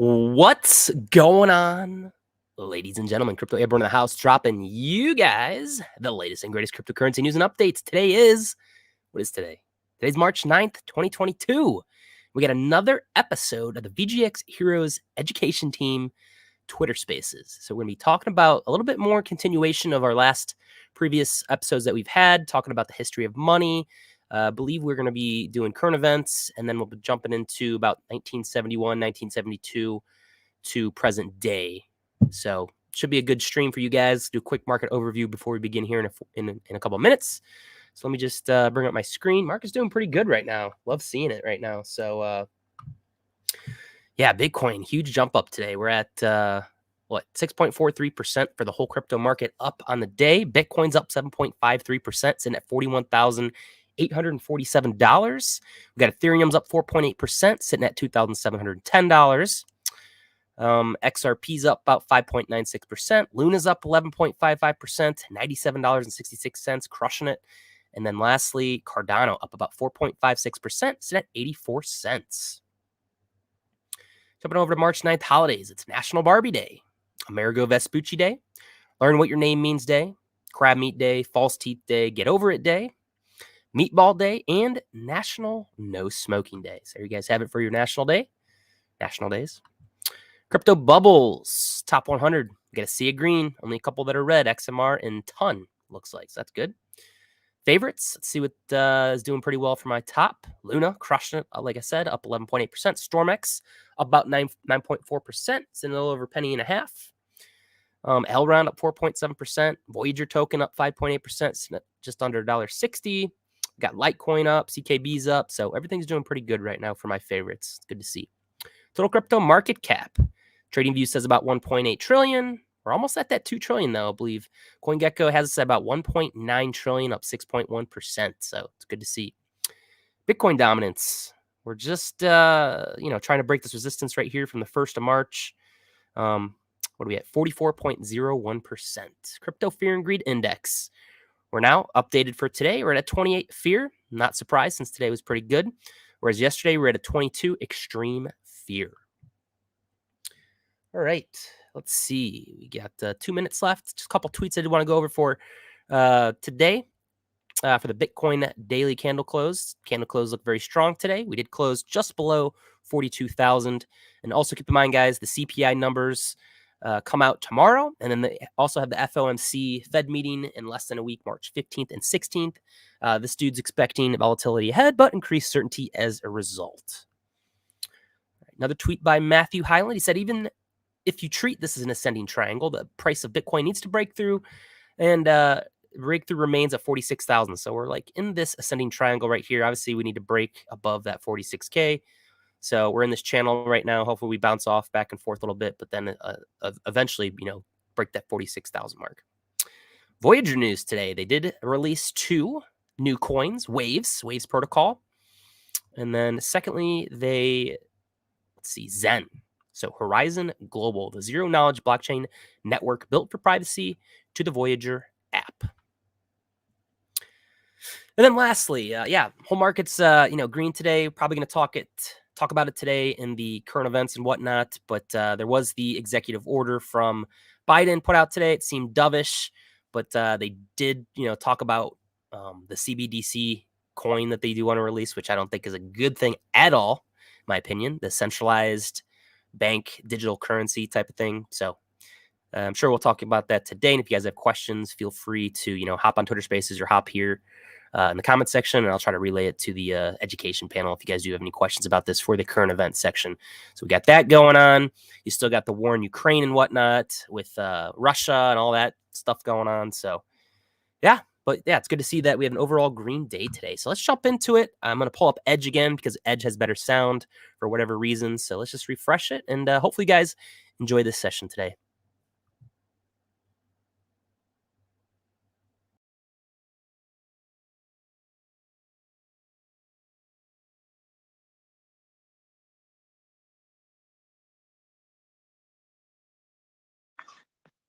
What's going on, ladies and gentlemen? Crypto Airborne in the house, dropping you guys the latest and greatest cryptocurrency news and updates. Today is, what is today? Today's March 9th, 2022. We got another episode of the VGX Heroes Education Team Twitter Spaces. So we're going to be talking about a little bit more continuation of our previous episodes that we've had, talking about the history of money. I believe we're going to be doing current events, and then we'll be jumping into about 1971, 1972 to present day. So should be a good stream for you guys. Do a quick market overview before we begin here in a couple of minutes. So let me just bring up my screen. Market's doing pretty good right now. Love seeing it right now. So yeah, Bitcoin, huge jump up today. We're at 6.43% for the whole crypto market up on the day. Bitcoin's up 7.53%, sitting at $41,847. We got Ethereum's up 4.8%, sitting at $2,710. XRP's up about 5.96%. Luna's up 11.55%, $97.66, crushing it. And then lastly, Cardano up about 4.56%, sitting at 84 cents. Jumping over to March 9th holidays. It's National Barbie Day, Amerigo Vespucci Day, Learn What Your Name Means Day, Crab Meat Day, False Teeth Day, Get Over It Day, Meatball Day, and National No Smoking Day. So there you guys have it for your national days. Crypto bubbles, top 100. We got a sea of green, only a couple that are red, XMR and Ton, looks like. So that's good. Favorites, let's see what is doing pretty well for my top. Luna, crushing it, like I said, up 11.8%. StormX, up about 9.4%. It's in a little over a penny and a half. Elrond up 4.7%. Voyager token up 5.8%, just under $1.60. Got Litecoin up, CKB's up. So everything's doing pretty good right now for my favorites. It's good to see. Total crypto market cap. TradingView says about 1.8 trillion. We're almost at that 2 trillion, though, I believe. CoinGecko has us at about 1.9 trillion, up 6.1%. So it's good to see. Bitcoin dominance. We're just, trying to break this resistance right here from the 1st of March. What are we at? 44.01%. Crypto Fear and Greed Index. We're now updated for today. We're at 28 Fear. Not surprised since today was pretty good. Whereas yesterday we were at a 22 Extreme Fear. All right. Let's see. We got 2 minutes left. Just a couple tweets I did want to go over for today. For the Bitcoin daily candle close. Candle close looked very strong today. We did close just below 42,000. And also keep in mind, guys, the CPI numbers come out tomorrow. And then they also have the FOMC Fed meeting in less than a week, March 15th and 16th. This dude's expecting volatility ahead, but increased certainty as a result. Another tweet by Matthew Highland. He said, even if you treat this as an ascending triangle, the price of Bitcoin needs to break through, and breakthrough remains at 46,000. So we're like in this ascending triangle right here. Obviously, we need to break above that 46K. So we're in this channel right now. Hopefully, we bounce off back and forth a little bit, but then eventually, break that 46,000 mark. Voyager news today. They did release 2 new coins, Waves protocol. And then secondly, Zen. So Horizon Global, the zero knowledge blockchain network built for privacy to the Voyager app. And then lastly, whole market's green today. Probably going to talk about it today in the current events and whatnot. But there was the executive order from Biden put out today. It seemed dovish, but they did talk about the CBDC coin that they do want to release, which I don't think is a good thing at all, in my opinion. The centralized bank digital currency type of thing. So I'm sure we'll talk about that today. And if you guys have questions, feel free to hop on Twitter Spaces or hop here in the comment section, and I'll try to relay it to the education panel if you guys do have any questions about this for the current event section. So we got that going on. You still got the war in Ukraine and whatnot with Russia and all that stuff going on. So yeah. But yeah, it's good to see that we have an overall green day today. So let's jump into it. I'm going to pull up Edge again because Edge has better sound for whatever reason. So let's just refresh it. And hopefully you guys enjoy this session today.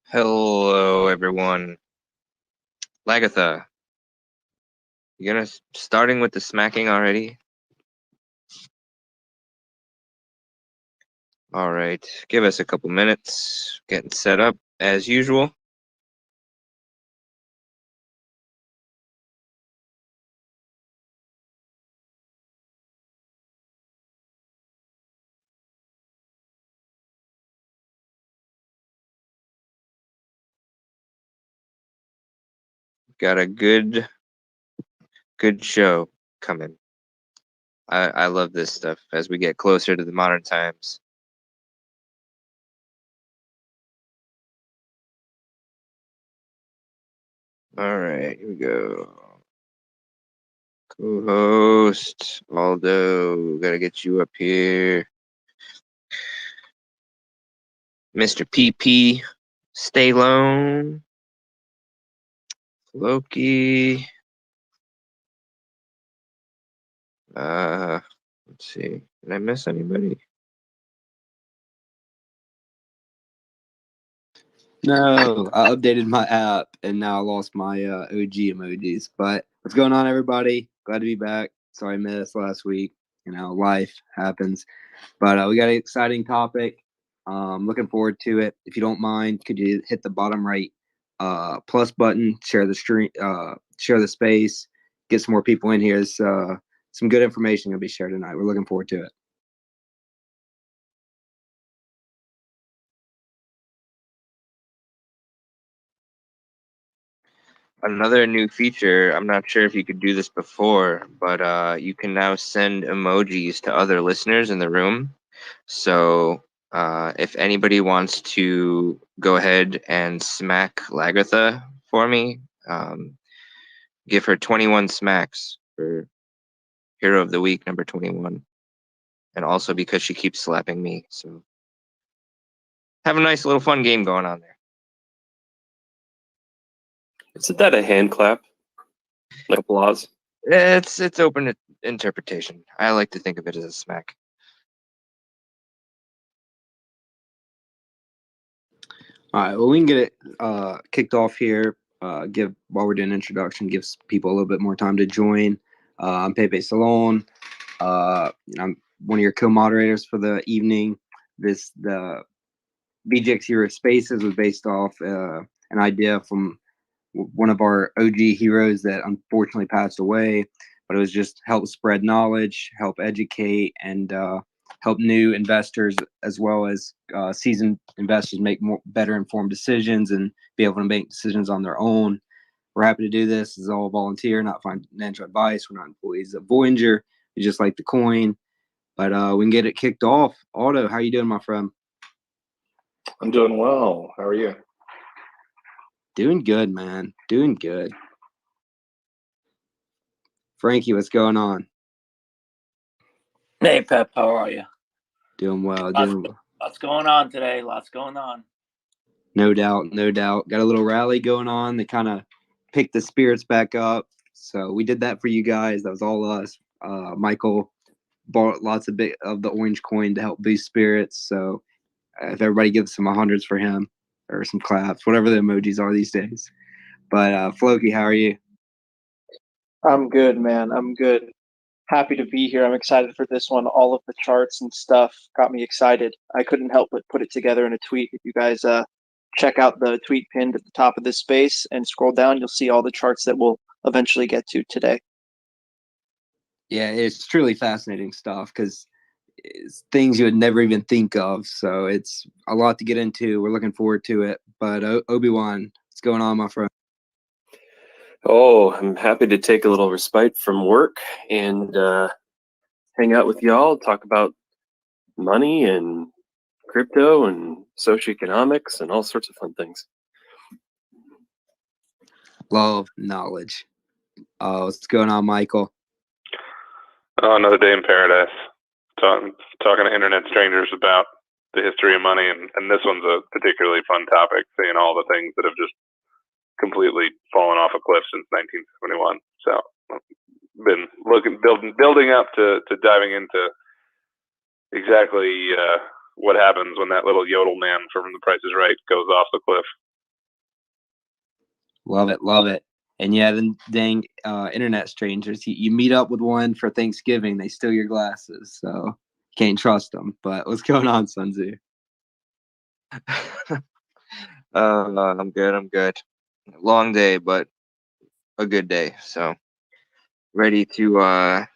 Hello, everyone. Lagatha, you gonna starting with the smacking already? All right, give us a couple minutes. Getting set up as usual. Got a good show coming. I love this stuff as we get closer to the modern times. All right, here we go. Co-host Aldo, gotta get you up here. Mr. PP, stay lone. Floki. Let's see. Did I miss anybody? No, I updated my app and now I lost my OG emojis. But what's going on, everybody? Glad to be back. Sorry I missed last week. You know, life happens. But we got an exciting topic. Looking forward to it. If you don't mind, could you hit the bottom right plus button, share the stream, share the space, get some more people in here. There's some good information going to be shared tonight. We're looking forward to it. Another new feature, I'm not sure if you could do this before, but you can now send emojis to other listeners in the room. So if anybody wants to go ahead and smack Lagatha for me, give her 21 smacks for Hero of the Week number 21. And also because she keeps slapping me. So have a nice little fun game going on there. Isn't that a hand clap? Like applause? It's open to interpretation. I like to think of it as a smack. All right, well, we can get it kicked off here. While we're doing introduction, gives people a little bit more time to join. I'm Pepe Salon. I'm one of your co-moderators for the evening. The BGX Hero Spaces was based off an idea from one of our OG heroes that unfortunately passed away, but it was just help spread knowledge, help educate, and help new investors as well as seasoned investors make better informed decisions and be able to make decisions on their own. We're happy to do this. This is all volunteer, not financial advice. We're not employees of Voyager. We just like the coin. But we can get it kicked off. Aldo, how you doing, my friend? I'm doing well. How are you? Doing good, man. Doing good. Frankie, what's going on? Hey, Pep, how are you? Doing well. Lots going on today. Lots going on. No doubt, no doubt. Got a little rally going on. They kind of picked the spirits back up. So we did that for you guys. That was all us. Michael bought lots of the orange coin to help boost spirits. So if everybody gives some hundreds for him or some claps, whatever the emojis are these days. But Floki, how are you? I'm good, man. I'm good. Happy to be here. I'm excited for this one. All of the charts and stuff got me excited. I couldn't help but put it together in a tweet. If you guys check out the tweet pinned at the top of this space and scroll down, you'll see all the charts that we'll eventually get to today. Yeah, it's truly fascinating stuff because it's things you would never even think of. So it's a lot to get into. We're looking forward to it. But Obi-Wan, what's going on, my friend? Oh, I'm happy to take a little respite from work and hang out with y'all, talk about money and crypto and socioeconomics and all sorts of fun things. Love knowledge. What's going on, Michael? Oh, another day in paradise. Talking to internet strangers about the history of money, and this one's a particularly fun topic, seeing all the things that have just completely fallen off a cliff since 1971. So been building up to diving into exactly what happens when that little yodel man from The Price is Right goes off the cliff. Love it, love it. And yeah, the dang internet strangers. You meet up with one for Thanksgiving, they steal your glasses. So Can't trust them. But what's going on, Sun Tzu? I'm good. I'm good. Long day, but a good day. So ready to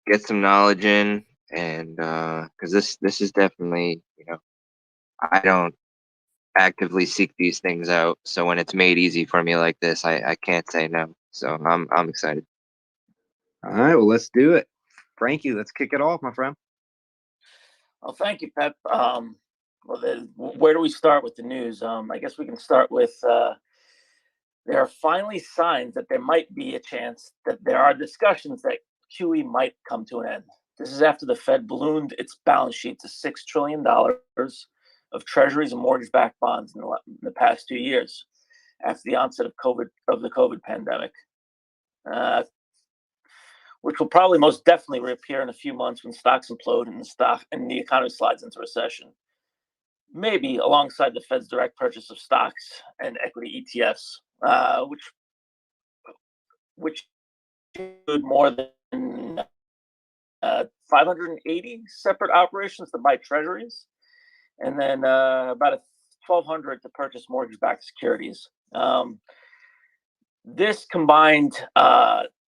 get some knowledge in, and because this is definitely, I don't actively seek these things out. So when it's made easy for me like this, I can't say no. So I'm excited. All right, well, let's do it. Frankie, let's kick it off, my friend. Well, thank you, Pep. Where do we start with the news? I guess we can start with there are finally signs that there might be a chance that there are discussions that QE might come to an end. This is after the Fed ballooned its balance sheet to $6 trillion of treasuries and mortgage-backed bonds in the past 2 years, after the onset of the COVID pandemic, which will probably most definitely reappear in a few months when stocks implode and the economy slides into recession. Maybe alongside the Fed's direct purchase of stocks and equity ETFs, which include more than 580 separate operations to buy treasuries, and then about 1,200 to purchase mortgage-backed securities. This combined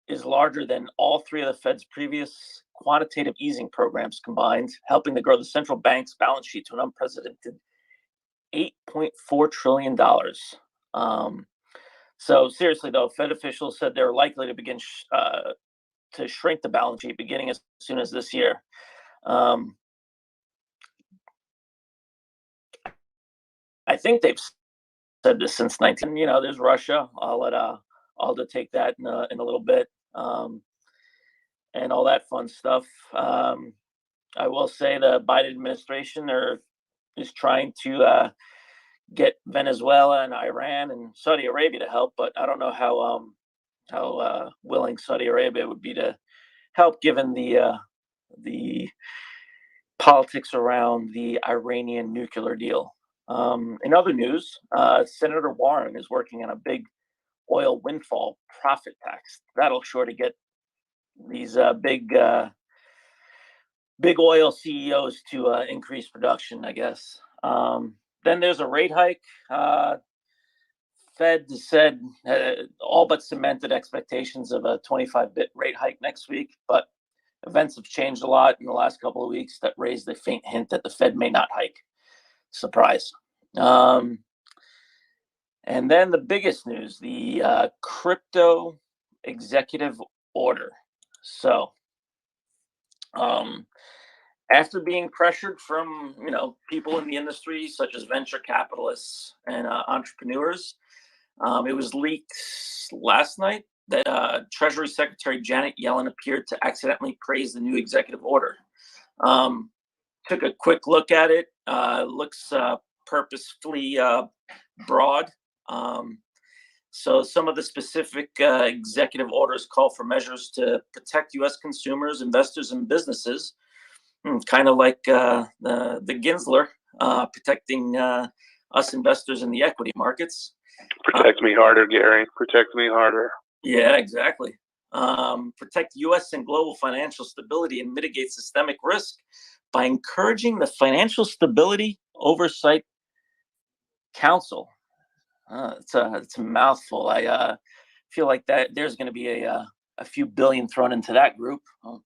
is larger than all three of the Fed's previous quantitative easing programs combined, helping to grow the central bank's balance sheet to an unprecedented $8.4 trillion. So seriously, though, Fed officials said they're likely to begin to shrink the balance sheet beginning as soon as this year. I think they've said this since there's Russia. I'll let Aldo take that in a little bit, and all that fun stuff. I will say the Biden administration is trying to get Venezuela and Iran and Saudi Arabia to help, but I don't know how willing Saudi Arabia would be to help, given the politics around the Iranian nuclear deal. In other news, Senator Warren is working on a big oil windfall profit tax. That'll sure to get these big oil CEOs to increase production, I guess. Then there's a rate hike. Fed said all but cemented expectations of a 25-bit rate hike next week, but events have changed a lot in the last couple of weeks that raised the faint hint that the Fed may not hike. Surprise. And then the biggest news, the crypto executive order. So after being pressured from people in the industry such as venture capitalists and entrepreneurs, it was leaked last night that Treasury Secretary Janet Yellen appeared to accidentally praise the new executive order. Took a quick look at it. Looks purposefully broad. So some of the specific executive orders call for measures to protect U.S. consumers, investors, and businesses, kind of like the Ginsler protecting us investors in the equity markets. Protect me harder, Gary. Protect me harder. Yeah, exactly. Protect U.S. and global financial stability and mitigate systemic risk by encouraging the Financial Stability Oversight Council. It's a mouthful. I feel like that there's going to be a few billion thrown into that group. I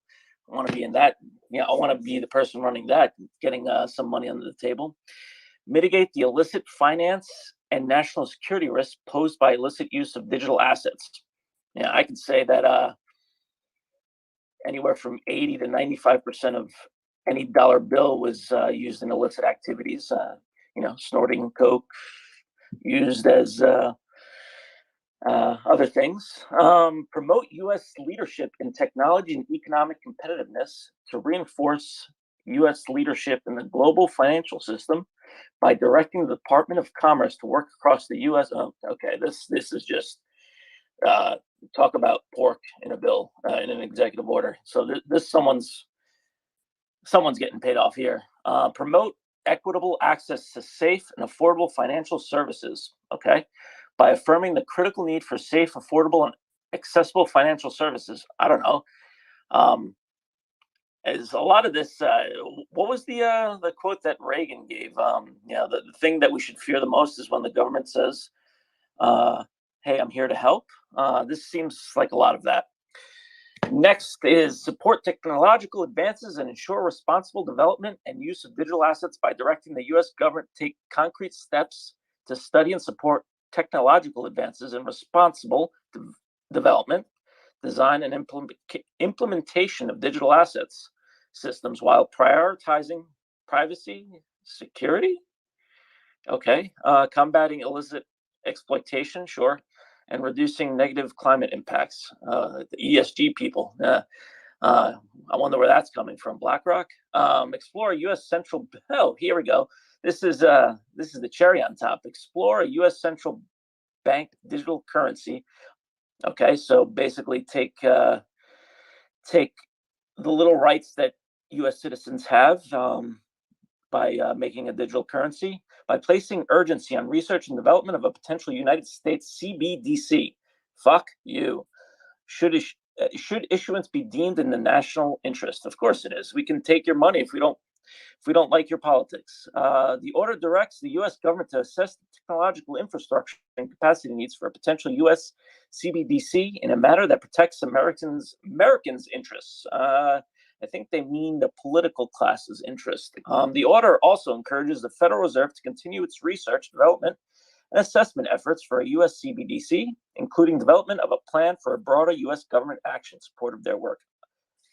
want to be in that. I want to be the person running that, getting some money under the table. Mitigate the illicit finance and national security risks posed by illicit use of digital assets. Yeah, I could say that anywhere from 80 to 95% of any dollar bill was used in illicit activities. Snorting coke, used as other things. Promote U.S. leadership in technology and economic competitiveness to reinforce U.S. leadership in the global financial system by directing the Department of Commerce to work across the U.S. This is just talk about pork in a bill in an executive order. So this someone's getting paid off here. Promote equitable access to safe and affordable financial services. Okay, by affirming the critical need for safe, affordable, and accessible financial services. I don't know. as a lot of this, what was the quote that Reagan gave? The thing that we should fear the most is when the government says, "Hey, I'm here to help." This seems like a lot of that. Next is support technological advances and ensure responsible development and use of digital assets by directing the U.S. government to take concrete steps to study and support technological advances and responsible development, design, and implementation of digital assets systems while prioritizing privacy, security, combating illicit exploitation, sure, and reducing negative climate impacts. The ESG people, I wonder where that's coming from. BlackRock. Explore a U.S. central. Oh, here we go. This is the cherry on top. Explore a U.S. central bank digital currency. Okay, so basically take the little rights that U.S. citizens have by making a digital currency, by placing urgency on research and development of a potential United States CBDC. Fuck you. Should issuance be deemed in the national interest? Of course it is. We can take your money if we don't like your politics. The order directs the U.S. government to assess the technological infrastructure and capacity needs for a potential U.S. CBDC in a manner that protects Americans' interests. I think they mean the political class's interest. The order also encourages the Federal Reserve to continue its research, development, and assessment efforts for a U.S. CBDC, including development of a plan for a broader U.S. government action in support of their work.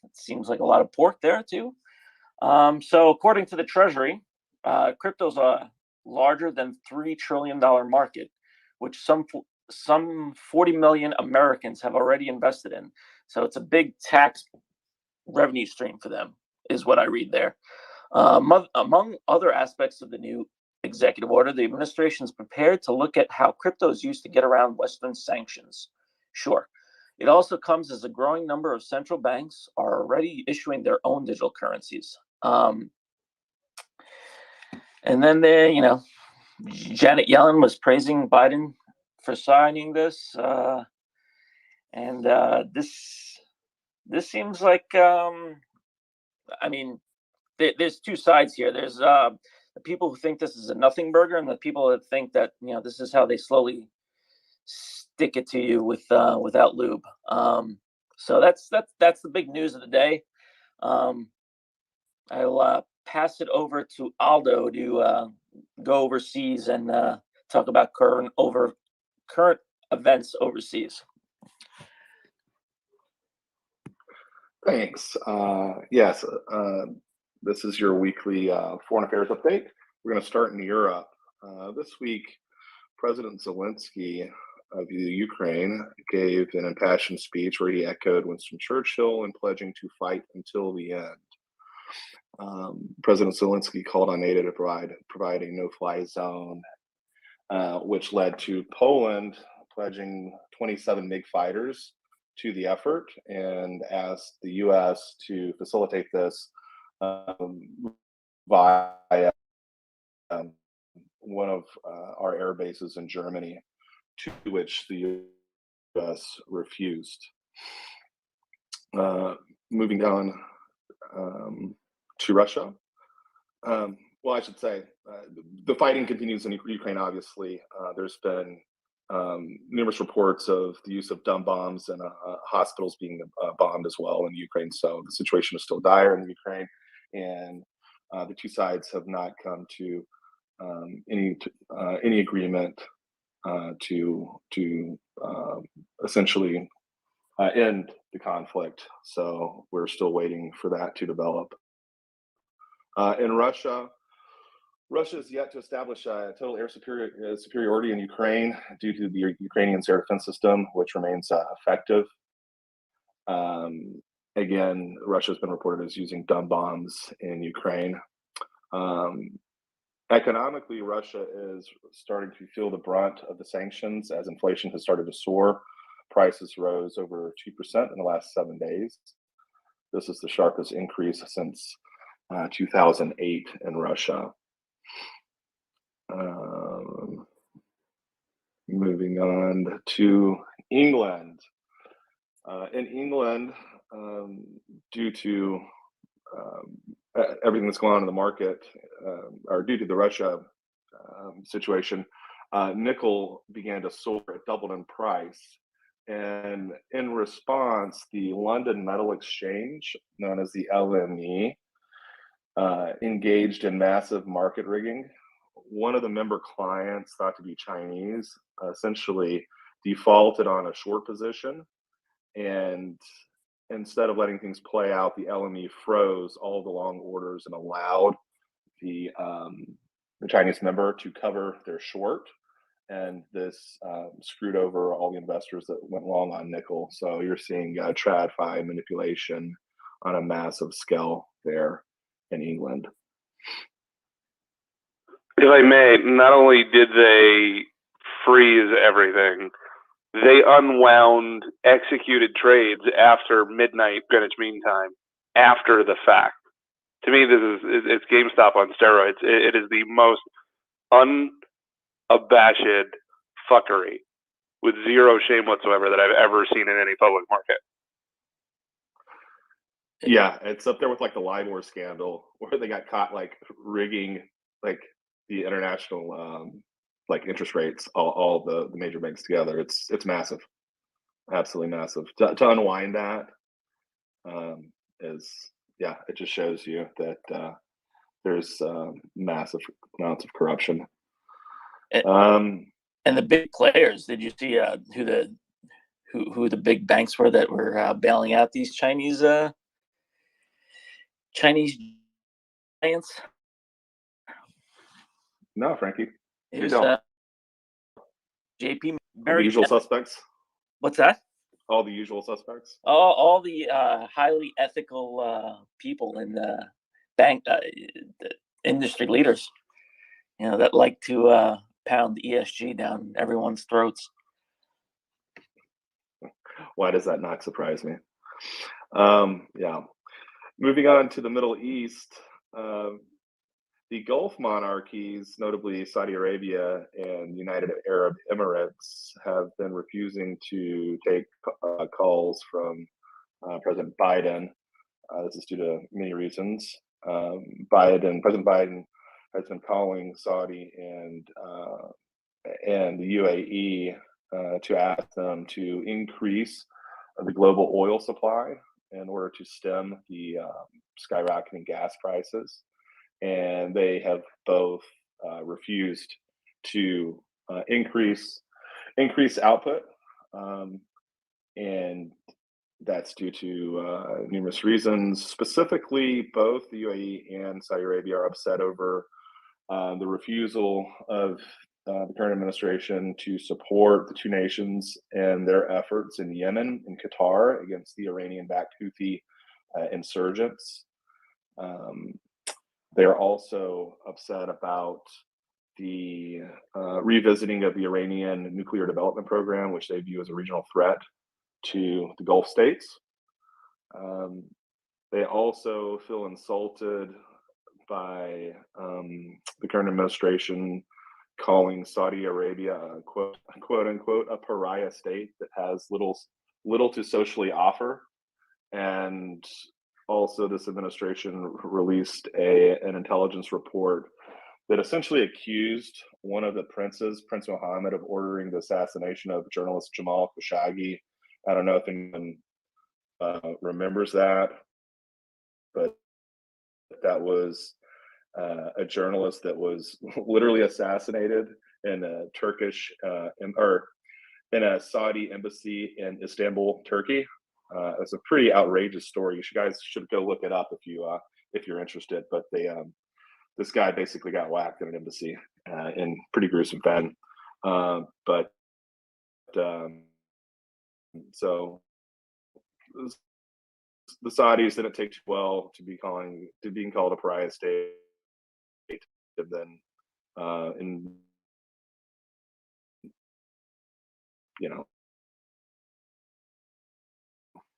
It seems like a lot of pork there, too. So according to the Treasury, crypto's a larger than $3 trillion market, which some 40 million Americans have already invested in. So it's a big tax revenue stream for them, is what I read there. Among other aspects of the new executive order, the administration is prepared to look at how crypto is used to get around Western sanctions. Sure. It also comes as a growing number of central banks are already issuing their own digital currencies. And then Janet Yellen was praising Biden for signing this. This seems like, there's two sides here. There's the people who think this is a nothing burger, and the people that think that this is how they slowly stick it to you without lube. So that's the big news of the day. I'll pass it over to Aldo to go overseas and talk about current events overseas. Thanks. Yes, this is your weekly foreign affairs update. We're going to start in Europe. This week, President Zelensky of the Ukraine gave an impassioned speech where he echoed Winston Churchill in pledging to fight until the end. President Zelensky called on NATO to provide a no-fly zone, which led to Poland pledging 27 MiG fighters to the effort and asked the U.S. to facilitate this via one of our air bases in Germany, to which the U.S. refused. Moving down to Russia. Well, I should say the fighting continues in Ukraine, obviously. There's been numerous reports of the use of dumb bombs and hospitals being bombed as well in Ukraine. So the situation is still dire in Ukraine, and the two sides have not come to any agreement to essentially end the conflict. So we're still waiting for that to develop. In Russia is yet to establish a total air superiority in Ukraine due to the Ukrainian air defense system, which remains effective. Again, Russia has been reported as using dumb bombs in Ukraine. Economically, Russia is starting to feel the brunt of the sanctions as inflation has started to soar. Prices rose over 2% in the last 7 days. This is the sharpest increase since 2008 in Russia. Moving on to England. In England, due to everything that's going on in the market, or due to the Russia situation, nickel began to soar. It doubled in price. And in response, the London Metal Exchange, known as the LME, engaged in massive market rigging. One of the member clients, thought to be Chinese, essentially defaulted on a short position, and instead of letting things play out, the LME froze all the long orders and allowed the Chinese member to cover their short, and this screwed over all the investors that went long on nickel. So you're seeing TradFi manipulation on a massive scale there in England. If I may, not only did they freeze everything, they unwound executed trades after midnight Greenwich Mean Time, after the fact. To me, it's GameStop on steroids. It is the most unabashed fuckery with zero shame whatsoever that I've ever seen in any public market. Yeah, it's up there with like the LIBOR scandal, where they got caught like rigging like the international like interest rates, all the major banks together. It's massive, absolutely massive. To unwind that is, yeah, it just shows you that there's massive amounts of corruption. And the big players, did you see who the big banks were that were bailing out these Chinese giants? No, Frankie. It was JP. The usual suspects. What's that? All the usual suspects. All the highly ethical people in the bank, the industry leaders, that like to pound ESG down everyone's throats. Why does that not surprise me? Yeah. Moving on to the Middle East, the Gulf monarchies, notably Saudi Arabia and United Arab Emirates, have been refusing to take calls from President Biden. This is due to many reasons. President Biden has been calling Saudi and the UAE to ask them to increase the global oil supply in order to stem the skyrocketing gas prices. And they have both refused to increase output, and that's due to numerous reasons. Specifically, both the UAE and Saudi Arabia are upset over the refusal of the current administration to support the two nations and their efforts in Yemen and Qatar against the Iranian-backed Houthi insurgents. They are also upset about the revisiting of the Iranian nuclear development program, which they view as a regional threat to the Gulf states. They also feel insulted by the current administration calling Saudi Arabia a quote unquote a pariah state that has little to socially offer. And also, this administration released an intelligence report that essentially accused one of the princes, Prince Mohammed, of ordering the assassination of journalist Jamal Khashoggi. I don't know if anyone remembers that, but that was a journalist that was literally assassinated in a Turkish or in a Saudi embassy in Istanbul, Turkey. It's a pretty outrageous story. You guys should go look it up if you're interested. But this guy basically got whacked in an embassy in pretty gruesome fashion. So the Saudis didn't take too well to being called a pariah state. And then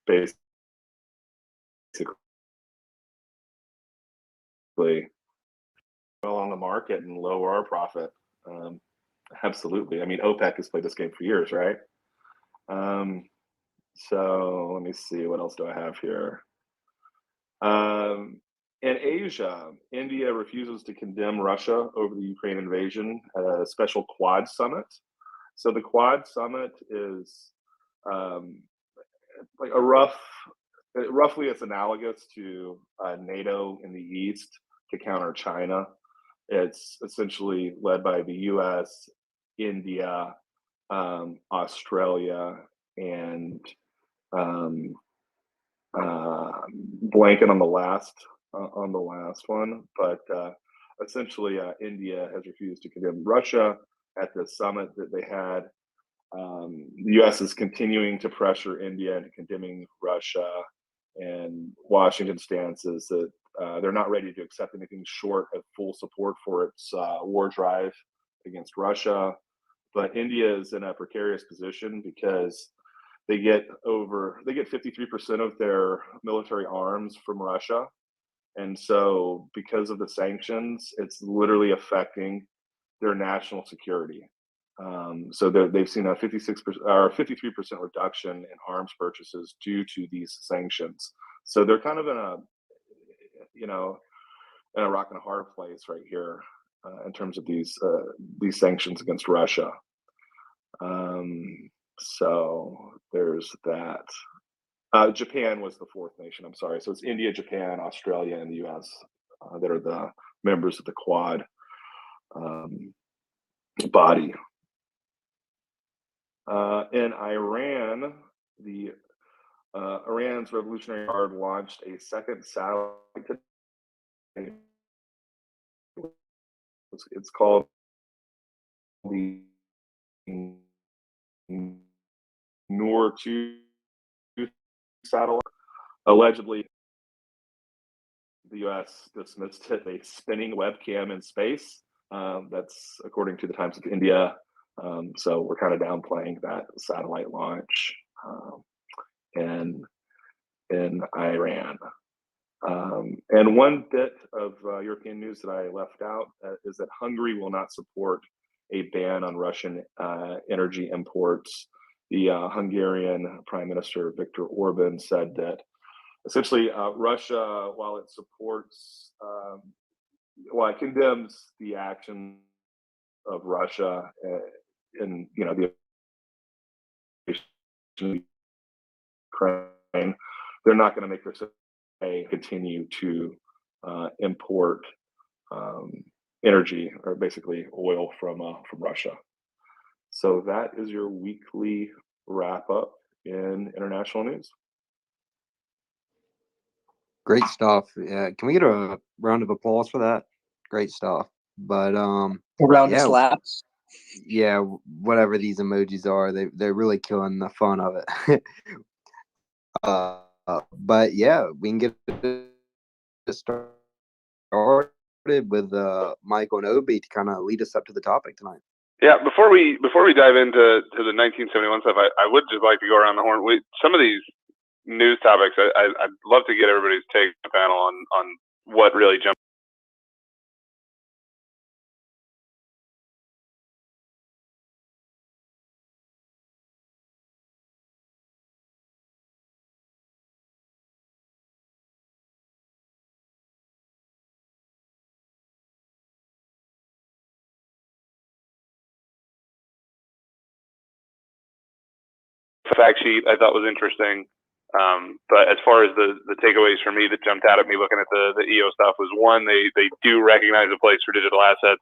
basically well on the market and lower our profit. Absolutely. I mean, OPEC has played this game for years, right? So let me see, what else do I have here? In Asia, India refuses to condemn Russia over the Ukraine invasion at a special Quad summit. So the Quad summit is like roughly it's analogous to NATO in the East to counter China. It's essentially led by the U.S., India, Australia, and blanking on the last one, but essentially India has refused to condemn Russia at the summit that they had. The U.S. is continuing to pressure India into condemning Russia, and Washington's stance is that they're not ready to accept anything short of full support for its war drive against Russia. But India is in a precarious position because they get 53% of their military arms from Russia. And so because of the sanctions, it's literally affecting their national security. So they've seen a 56% or 53% reduction in arms purchases due to these sanctions. So they're kind of in a rock and a hard place right here in terms of these sanctions against Russia. So there's that. Japan was the fourth nation. I'm sorry. So it's India, Japan, Australia, and the U.S. That are the members of the Quad body. In Iran, Iran's Revolutionary Guard launched a second satellite today. It's called the Noor-2 satellite. Allegedly, the U.S. dismissed it a spinning webcam in space. That's according to the Times of India. So we're kind of downplaying that satellite launch in Iran. And one bit of European news that I left out is that Hungary will not support a ban on Russian energy imports. The Hungarian Prime Minister Viktor Orban said that essentially Russia, while it supports, while it condemns the actions of Russia in the Ukraine, they're not going to make their continue to import energy, or basically oil from Russia. So that is your weekly wrap up in international news. Great stuff. Yeah, can we get a round of applause for that? Great stuff. But a round of slaps. Yeah, whatever these emojis are, they're really killing the fun of it. But yeah, we can get started with Michael and Obi to kind of lead us up to the topic tonight. Yeah, before we dive into the 1971 stuff, I would just like to go around the horn. Some of these news topics, I'd love to get everybody's take on the panel on what really jumped. Fact sheet I thought was interesting, but as far as the takeaways for me that jumped out at me looking at the EO stuff was, one, they do recognize a place for digital assets,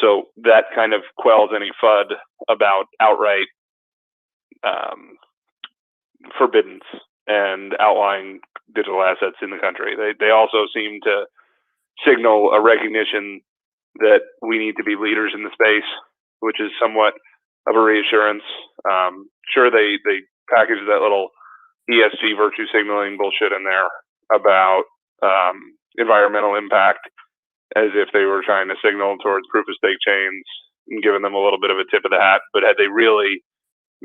so that kind of quells any FUD about outright forbiddance and outlawing digital assets in the country. They also seem to signal a recognition that we need to be leaders in the space, which is somewhat of a reassurance. Sure, they packaged that little ESG virtue signaling bullshit in there about environmental impact, as if they were trying to signal towards proof of stake chains and giving them a little bit of a tip of the hat. But had they really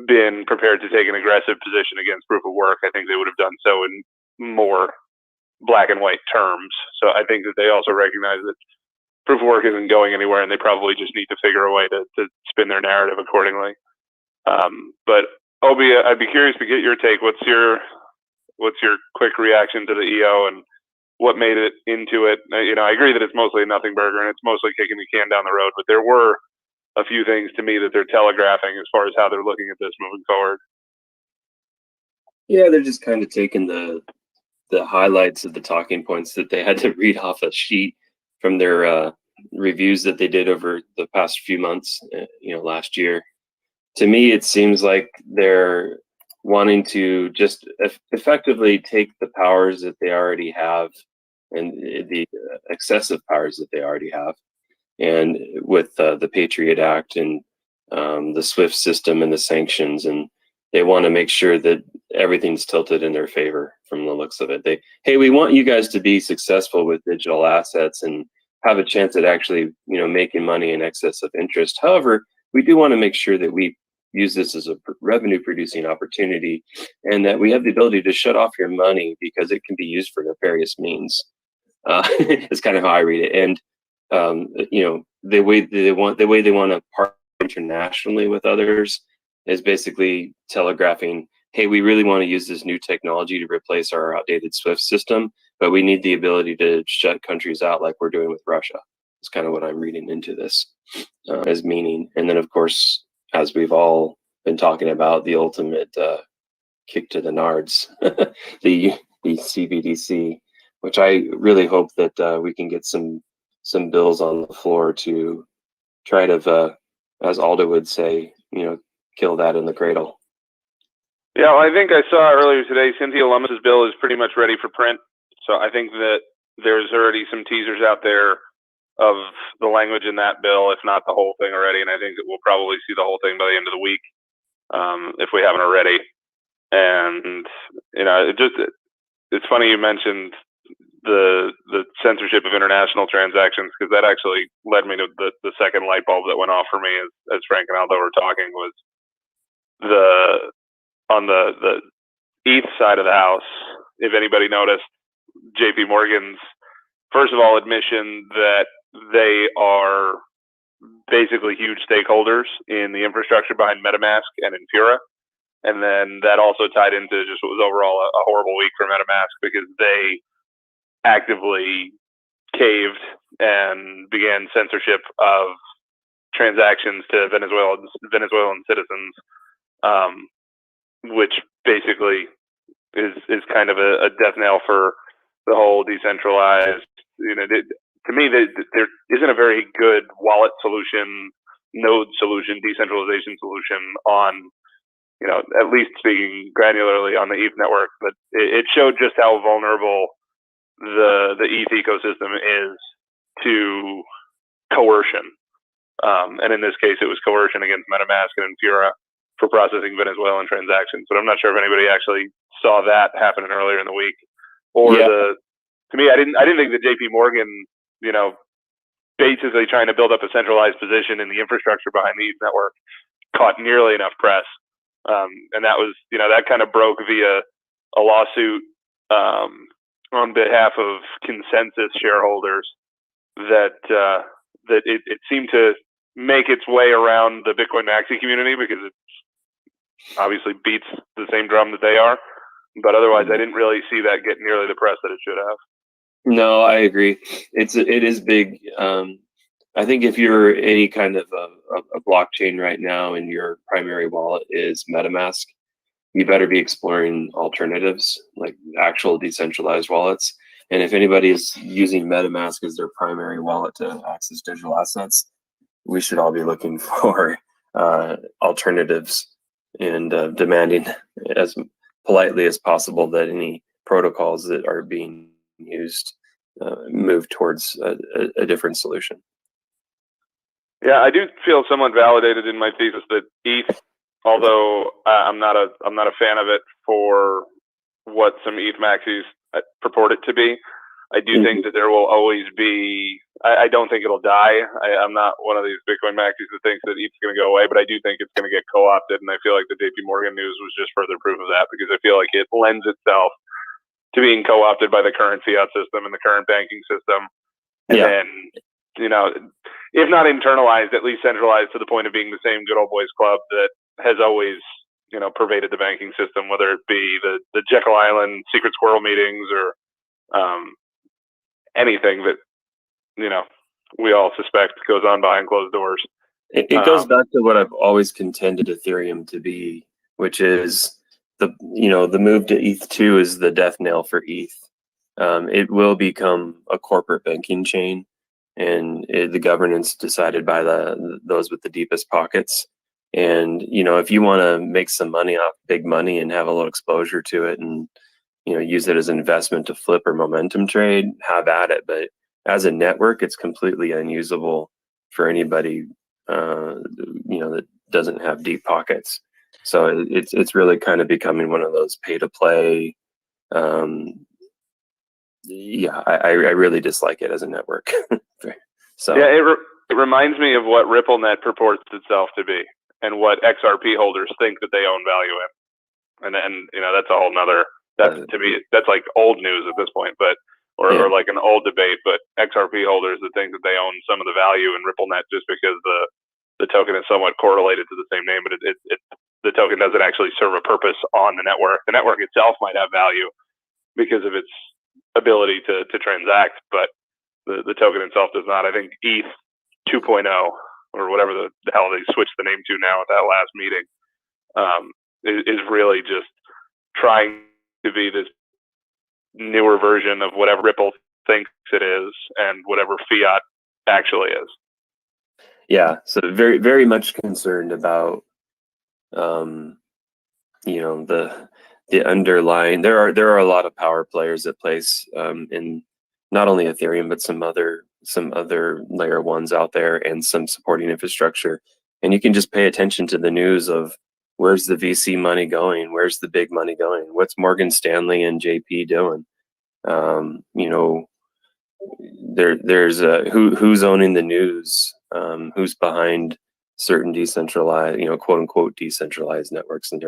been prepared to take an aggressive position against proof of work, I think they would have done so in more black and white terms. So I think that they also recognize that proof of work isn't going anywhere, and they probably just need to figure a way to spin their narrative accordingly. But Obi, I'd be curious to get your take. What's your what's your quick reaction to the EO and what made it into it? I agree that it's mostly a nothing burger and it's mostly kicking the can down the road, but there were a few things to me that they're telegraphing as far as how they're looking at this moving forward. Yeah, they're just kind of taking the highlights of the talking points that they had to read off a sheet from their reviews that they did over the past few months, last year. To me, it seems like they're wanting to just effectively take the powers that they already have and the excessive powers that they already have, and with the Patriot Act and the SWIFT system and the sanctions, and they want to make sure that everything's tilted in their favor from the looks of it. We want you guys to be successful with digital assets and have a chance at actually, making money in excess of interest. However, we do want to make sure that we use this as a revenue producing opportunity and that we have the ability to shut off your money because it can be used for nefarious means. It's kind of how I read it. And, the way they want to partner internationally with others is basically telegraphing, hey, we really want to use this new technology to replace our outdated SWIFT system, but we need the ability to shut countries out like we're doing with Russia. It's kind of what I'm reading into this as meaning. And then, of course, as we've all been talking about, the ultimate kick to the nards, the CBDC, which I really hope that we can get some bills on the floor to try to, as Aldo would say, kill that in the cradle. Yeah, well, I think I saw earlier today, Cynthia Lummis's bill is pretty much ready for print. So I think that there's already some teasers out there of the language in that bill, if not the whole thing already. And I think that we'll probably see the whole thing by the end of the week, if we haven't already. And, it's funny you mentioned the censorship of international transactions, because that actually led me to the second light bulb that went off for me as Frank and Aldo were talking, was on the ETH side of the house. If anybody noticed, JP Morgan's, first of all, admission that they are basically huge stakeholders in the infrastructure behind Metamask and Infura. And then that also tied into just what was overall a horrible week for Metamask, because they actively caved and began censorship of transactions to Venezuelan citizens, which basically is kind of a death knell for the whole decentralized. To me, there isn't a very good wallet solution, node solution, decentralization solution on, at least speaking granularly on the ETH network. But it showed just how vulnerable the ETH ecosystem is to coercion. And in this case, it was coercion against Metamask and Infura for processing Venezuelan transactions. But I'm not sure if anybody actually saw that happening earlier in the week. Or to me, I didn't think that JP Morgan, basically trying to build up a centralized position in the infrastructure behind the ETH network, caught nearly enough press. And that was, that kind of broke via a lawsuit on behalf of consensus shareholders that it seemed to make its way around the Bitcoin maxi community, because it obviously beats the same drum that they are. But otherwise, I didn't really see that get nearly the press that it should have. No, I agree. It is big. I think if you're any kind of a blockchain right now and your primary wallet is MetaMask, you better be exploring alternatives like actual decentralized wallets. And if anybody is using MetaMask as their primary wallet to access digital assets, we should all be looking for alternatives and demanding as politely as possible that any protocols that are being used move towards a different solution. Yeah, I do feel somewhat validated in my thesis that ETH, although I'm not a fan of it for what some ETH maxis purport it to be, I do think that there will always be. I don't think it'll die. I'm not one of these Bitcoin maxis that thinks that ETH's going to go away, but I do think it's going to get co-opted, and I feel like the JP Morgan news was just further proof of that, because I feel like it lends itself to being co-opted by the current fiat system and the current banking system, and then, if not internalized, at least centralized to the point of being the same good old boys club that has always pervaded the banking system, whether it be the Jekyll Island secret squirrel meetings or anything that we all suspect goes on behind closed doors. It goes back to what I've always contended Ethereum to be, which is the move to ETH2 is the death knell for ETH. It will become a corporate banking chain, and the governance decided by those with the deepest pockets. And if you want to make some money off big money and have a little exposure to it, and use it as an investment to flip or momentum trade, have at it. But as a network, it's completely unusable for anybody that doesn't have deep pockets. So it's really kind of becoming one of those pay to play. Yeah, I really dislike it as a network. So yeah, it reminds me of what RippleNet purports itself to be, and what XRP holders think that they own value in, and that's a whole nother. To me, that's like old news at this point, but or like an old debate. But XRP holders that think that they own some of the value in RippleNet just because the token is somewhat correlated to the same name, but the token doesn't actually serve a purpose on the network. The network itself might have value because of its ability to transact, but the token itself does not. I think ETH 2.0 or whatever the hell they switched the name to now at that last meeting is really just trying to be this newer version of whatever Ripple thinks it is and whatever fiat actually is. Yeah, so very, very much concerned about the underlying. There are a lot of power players at place in not only Ethereum but some other layer ones out there, and some supporting infrastructure. And you can just pay attention to the news of where's the VC money going, where's the big money going, what's Morgan Stanley and JP doing. There's who's owning the news, who's behind certain decentralized, quote unquote decentralized networks, and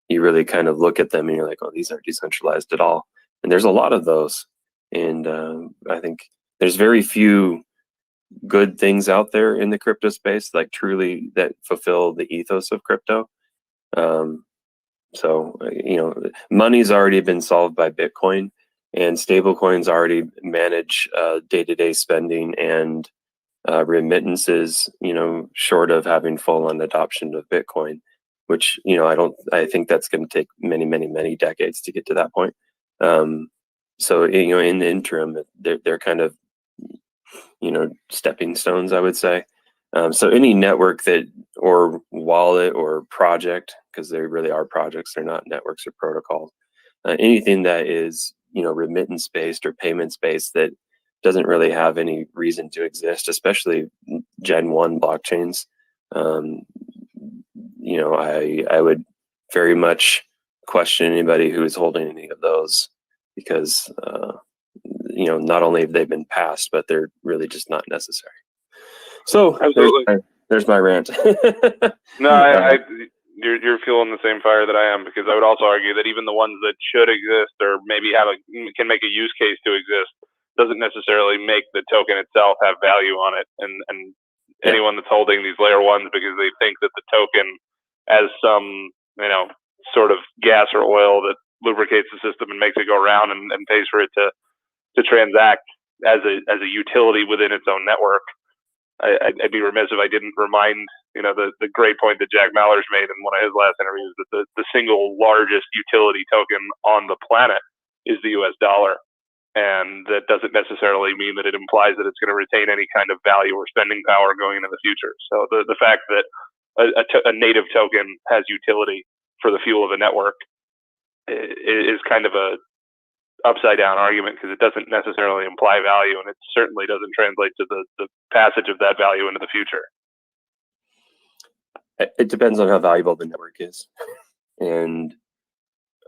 you really kind of look at them and you're like, oh, these aren't decentralized at all. And there's a lot of those, and I think there's very few good things out there in the crypto space, like truly that fulfill the ethos of crypto. So money's already been solved by Bitcoin, and stable coins already manage day-to-day spending and remittances, short of having full-on adoption of Bitcoin, which I think that's going to take many decades to get to that point. So in the interim, they're kind of stepping stones, I would say. So any network or wallet or project, because they really are projects, they're not networks or protocols. Anything that is remittance based or payments based that doesn't really have any reason to exist, especially Gen 1 blockchains. I would very much question anybody who is holding any of those, because not only have they been passed, but they're really just not necessary. So there's my rant. No, you're fueling the same fire that I am, because I would also argue that even the ones that should exist or maybe can make a use case to exist doesn't necessarily make the token itself have value on it. And anyone that's holding these layer ones because they think that the token as some sort of gas or oil that lubricates the system and makes it go around and pays for it to transact as a utility within its own network. I'd be remiss if I didn't remind the great point that Jack Mallers made in one of his last interviews, that the single largest utility token on the planet is the US dollar, and that doesn't necessarily mean that it implies that it's going to retain any kind of value or spending power going into the future. So the fact that a native token has utility for the fuel of a network is kind of a upside down argument, because it doesn't necessarily imply value, and it certainly doesn't translate to the passage of that value into the future. It depends on how valuable the network is, and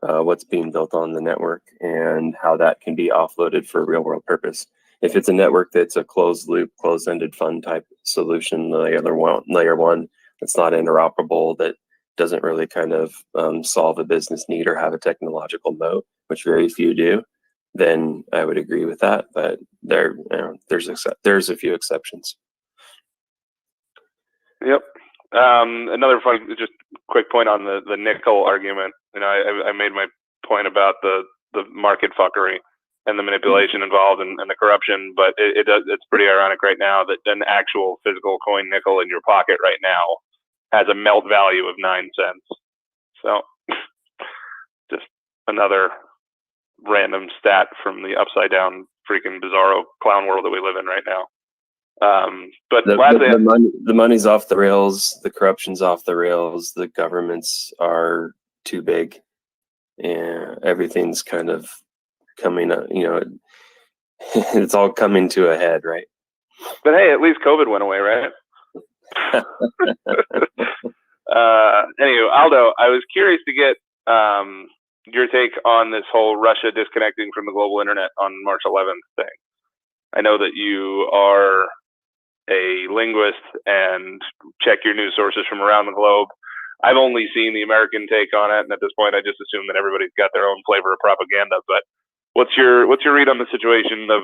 what's being built on the network, and how that can be offloaded for a real world purpose. If it's a network that's a closed loop, closed-ended fund type solution, layer one that's not interoperable, that doesn't really kind of solve a business need or have a technological moat, which very few do, then I would agree with that. But there's a few exceptions. Yep. Another fun, just quick point on the nickel argument. You know, I made my point about the market fuckery and the manipulation involved and the corruption, but it's pretty ironic right now that an actual physical coin nickel in your pocket right now has a melt value of 9 cents. So just another random stat from the upside down freaking bizarro clown world that we live in right now. But the money's off the rails, the corruption's off the rails, the governments are too big, and everything's kind of coming up, you know, it's all coming to a head, right? But hey, at least COVID went away, right? Anyway, Aldo, I was curious to get your take on this whole Russia disconnecting from the global internet on March 11th thing. I know that you are a linguist and check your news sources from around the globe. I've only seen the American take on it, and at this point, I just assume that everybody's got their own flavor of propaganda. But what's your read on the situation of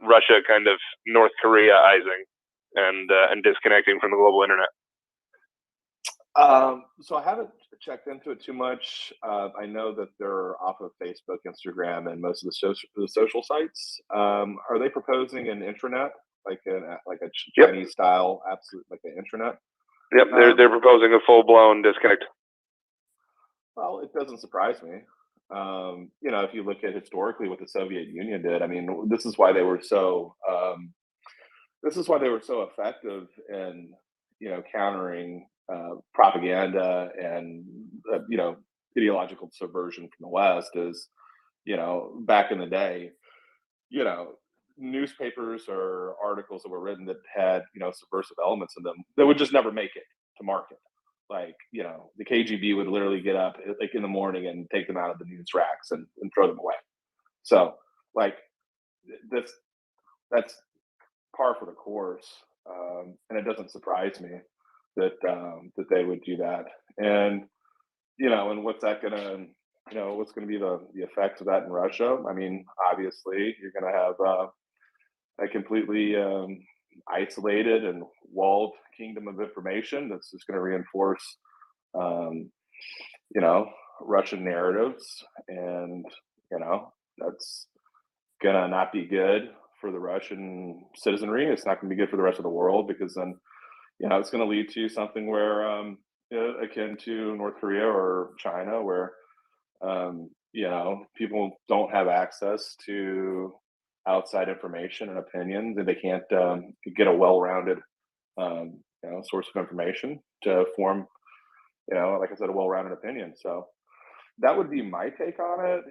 Russia kind of North Korea-izing and disconnecting from the global internet? So I haven't checked into it too much. I know that they're off of Facebook, Instagram, and most of the social sites. Are they proposing an intranet, like a Chinese style, absolute like an intranet? Yep, they're proposing a full-blown disconnect. Well, it doesn't surprise me. You know, if you look at historically what the Soviet Union did, I mean, this is why they were so effective in, you know, countering propaganda and you know, ideological subversion from the West. Is, you know, back in the day, you know, newspapers or articles that were written that had, you know, subversive elements in them, that would just never make it to market. Like, you know, the KGB would literally get up like in the morning and take them out of the news racks and throw them away. So like that's par for the course, and it doesn't surprise me that that they would do that. And, you know, and what's that gonna, you know, what's gonna be the effects of that in Russia? I mean, obviously you're gonna have a completely isolated and walled kingdom of information that's just going to reinforce, you know, Russian narratives, and, you know, that's gonna not be good for the Russian citizenry. It's not going to be good for the rest of the world, because then, you know, it's going to lead to something where akin to North Korea or China, where you know, people don't have access to outside information and opinions, and they can't get a well-rounded you know, source of information to form, you know, like I said, a well-rounded opinion. So that would be my take on it.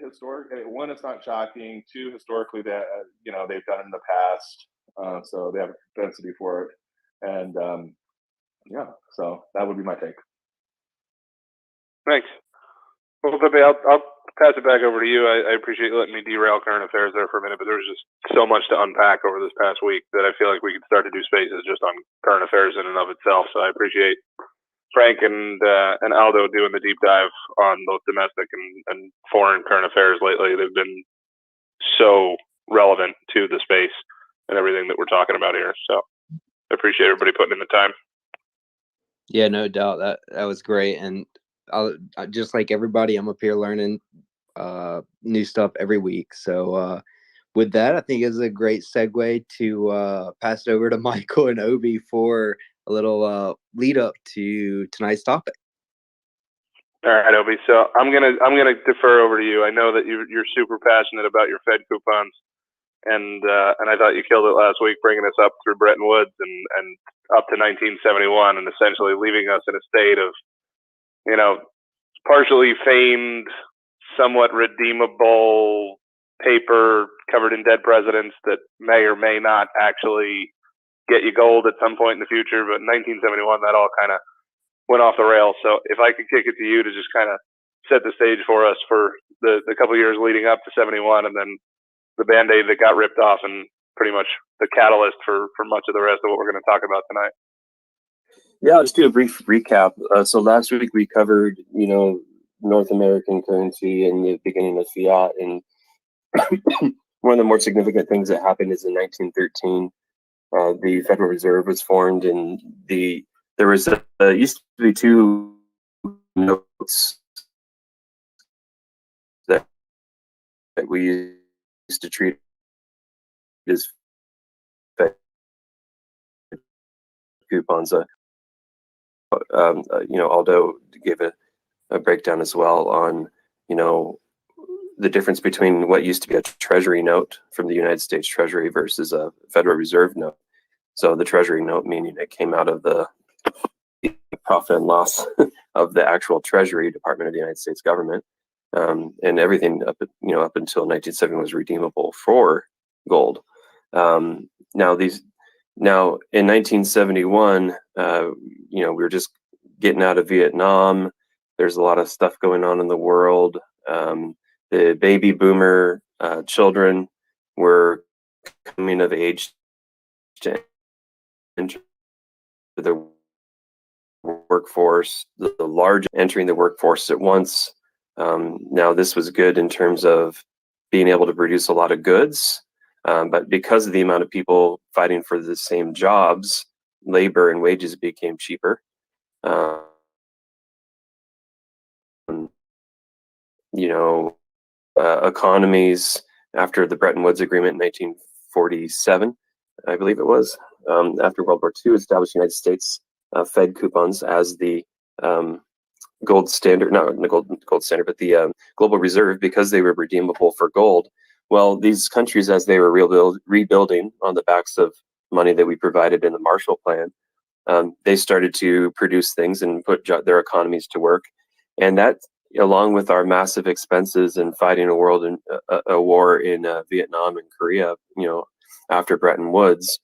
One, it's not shocking. Two, historically, that, you know, they've done it in the past, so they have a propensity for it. And yeah, so that would be my take. Thanks. Well, Pepe, I'll pass it back over to you. I appreciate you letting me derail current affairs there for a minute, but there was just so much to unpack over this past week that I feel like we could start to do spaces just on current affairs in and of itself. So I appreciate Frank and Aldo doing the deep dive on both domestic and foreign current affairs lately. They've been so relevant to the space and everything that we're talking about here. So I appreciate everybody putting in the time. Yeah, no doubt. That was great. And I'll just like everybody, I'm up here learning new stuff every week. So with that, I think it's a great segue to pass it over to Michael and Obi for a little lead up to tonight's topic. All right, Obi. So I'm gonna defer over to you. I know that you're super passionate about your Fed coupons, and I thought you killed it last week, bringing us up through Bretton Woods and up to 1971, and essentially leaving us in a state of, you know, partially famed, somewhat redeemable paper covered in dead presidents that may or may not actually get you gold at some point in the future. But in 1971, that all kind of went off the rails. So if I could kick it to you to just kind of set the stage for us for the couple of years leading up to 71, and then the Band-Aid that got ripped off, and pretty much the catalyst for much of the rest of what we're going to talk about tonight. Yeah, I'll just do a brief recap. So last week we covered, you know, North American currency and the beginning of fiat. And one of the more significant things that happened is in 1913, the Federal Reserve was formed, and the there was used to be two notes that we used to treat as Fed coupons. Aldo gave a breakdown as well on, the difference between what used to be a Treasury note from the United States Treasury versus a Federal Reserve note. So the Treasury note, meaning it came out of the profit and loss of the actual Treasury Department of the United States government, and everything up until 1970 was redeemable for gold. Now in 1971, we were just getting out of Vietnam. There's a lot of stuff going on in the world. The baby boomer children were coming of age to enter the workforce, the large entering the workforce at once. Now this was good in terms of being able to produce a lot of goods, but because of the amount of people fighting for the same jobs, labor and wages became cheaper. Economies after the Bretton Woods Agreement in 1947, I believe it was, after World War II, established the United States Fed coupons as the gold standard, not the gold standard, but the global reserve, because they were redeemable for gold. Well, these countries, as they were rebuilding on the backs of money that we provided in the Marshall Plan, they started to produce things and put their economies to work. And that, along with our massive expenses in fighting a war in Vietnam and Korea, after Bretton Woods,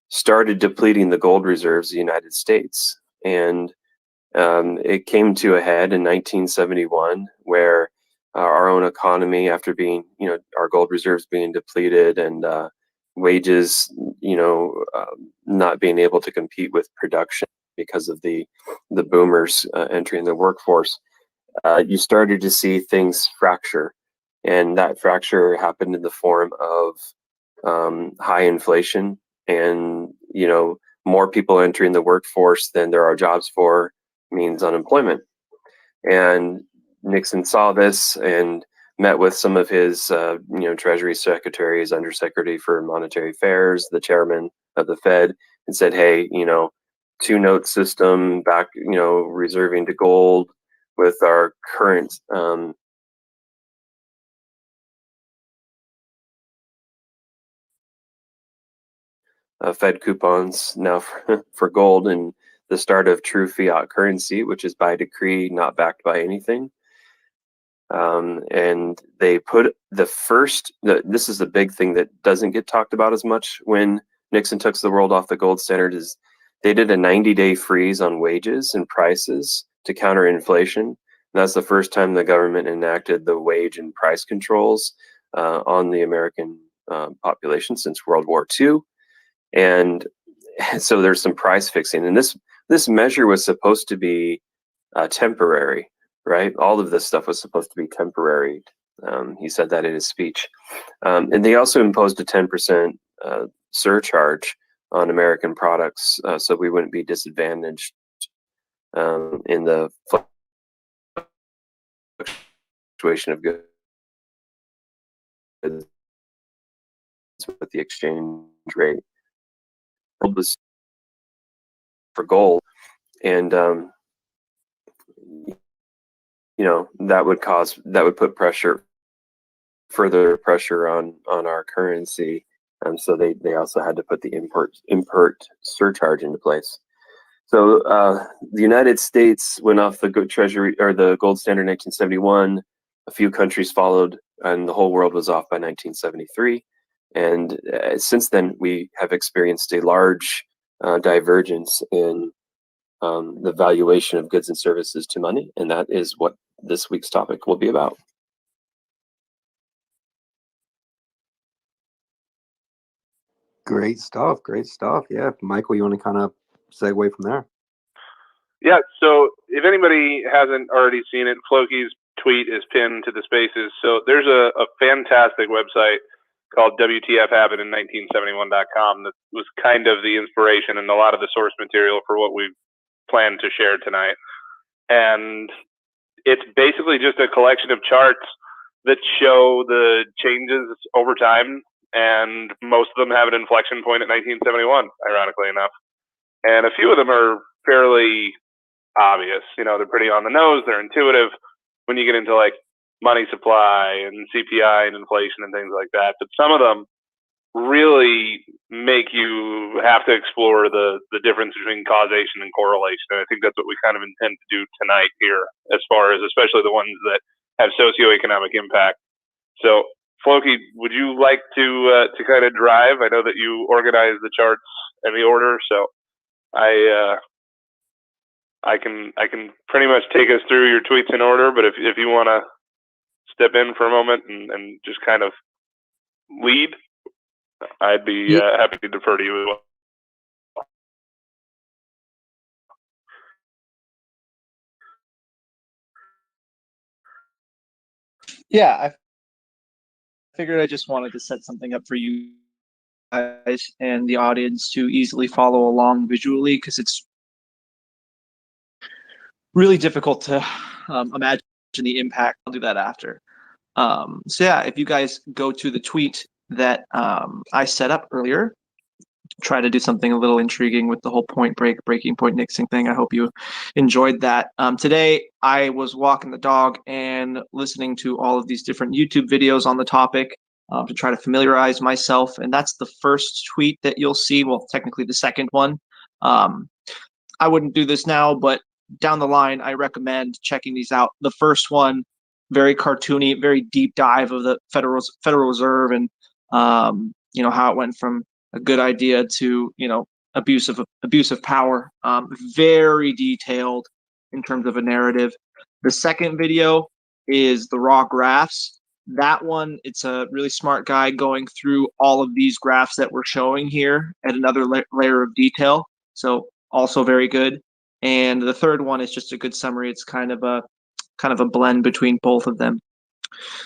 started depleting the gold reserves of the United States. And it came to a head in 1971, where our own economy, after being, our gold reserves being depleted and wages, not being able to compete with production because of the boomers entering the workforce, you started to see things fracture. And that fracture happened in the form of high inflation and, more people entering the workforce than there are jobs for means unemployment. And Nixon saw this and met with some of his, Treasury secretaries, Undersecretary for Monetary Affairs, the chairman of the Fed, and said, hey, two-note system back, reserving to gold with our current Fed coupons now for gold, and the start of true fiat currency, which is by decree, not backed by anything. And they put this is the big thing that doesn't get talked about as much when Nixon took the world off the gold standard, is they did a 90-day freeze on wages and prices to counter inflation. And that's the first time the government enacted the wage and price controls on the American population since World War II. And so there's some price fixing. And this measure was supposed to be temporary, right? All of this stuff was supposed to be temporary. He said that in his speech. And they also imposed a 10% surcharge on American products, so we wouldn't be disadvantaged in the fluctuation of goods with the exchange rate. Gold was for gold, and that would put further pressure on our currency. So they also had to put the import surcharge into place. So the United States went off the Treasury or the gold standard in 1971. A few countries followed, and the whole world was off by 1973. And since then, we have experienced a large divergence in the valuation of goods and services to money, and that is what this week's topic will be about. Great stuff. Great stuff. Yeah, Michael, you want to kind of segue from there? Yeah, so if anybody hasn't already seen it, Floki's tweet is pinned to the spaces. So there's a fantastic website called WTF Happened in 1971.com that was kind of the inspiration and a lot of the source material for what we plan to share tonight. And it's basically just a collection of charts that show the changes over time, and most of them have an inflection point at 1971, ironically enough. And a few of them are fairly obvious. They're pretty on the nose, they're intuitive when you get into like money supply and CPI and inflation and things like that. But some of them really make you have to explore the difference between causation and correlation. And I think that's what we kind of intend to do tonight here, as far as especially the ones that have socioeconomic impact. So, Floki, would you like to kind of drive? I know that you organize the charts and the order, so I can pretty much take us through your tweets in order. But if you want to step in for a moment and just kind of lead, I'd be happy to defer to you as well. Yeah, I figured I just wanted to set something up for you guys and the audience to easily follow along visually, because it's really difficult to imagine the impact. I'll do that after. So yeah, if you guys go to the tweet that I set up earlier, try to do something a little intriguing with the whole breaking point nixing thing. I hope you enjoyed that. Today I was walking the dog and listening to all of these different YouTube videos on the topic to try to familiarize myself. And that's the first tweet that you'll see. Well, technically the second one. I wouldn't do this now, but down the line, I recommend checking these out. The first one, very cartoony, very deep dive of the Federal Reserve and how it went from a good idea to abuse of power. Very detailed in terms of a narrative. The second video is the raw graphs. That one, it's a really smart guy going through all of these graphs that we're showing here at another layer of detail. So also very good. And the third one is just a good summary. It's kind of a blend between both of them.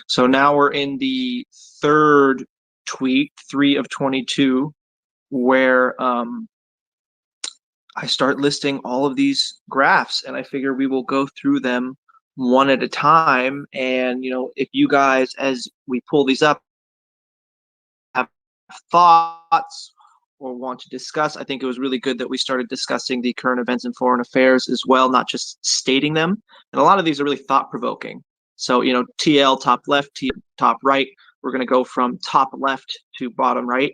So now we're in the third tweet, 3 of 22, where I start listing all of these graphs, and I figure we will go through them one at a time. And if you guys, as we pull these up, have thoughts or want to discuss, I think it was really good that we started discussing the current events and foreign affairs as well, not just stating them. And a lot of these are really thought-provoking. So, TL top left, T top right. We're going to go from top left to bottom right.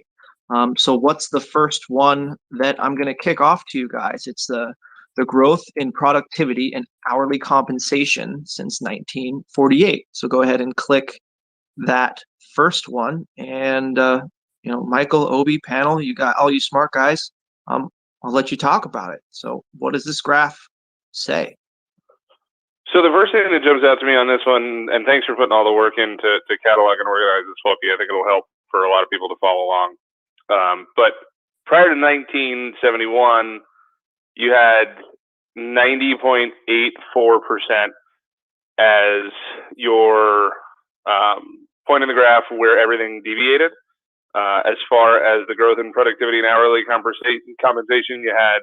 So what's the first one that I'm going to kick off to you guys? It's the growth in productivity and hourly compensation since 1948. So go ahead and click that first one. And, Michael, Obi, panel, you got all you smart guys. I'll let you talk about it. So what does this graph say? So the first thing that jumps out to me on this one, and thanks for putting all the work in to catalog and organize this, Floki. I think it'll help for a lot of people to follow along. But prior to 1971, you had 90.84% as your point in the graph where everything deviated. As far as the growth in productivity and hourly compensation, you had,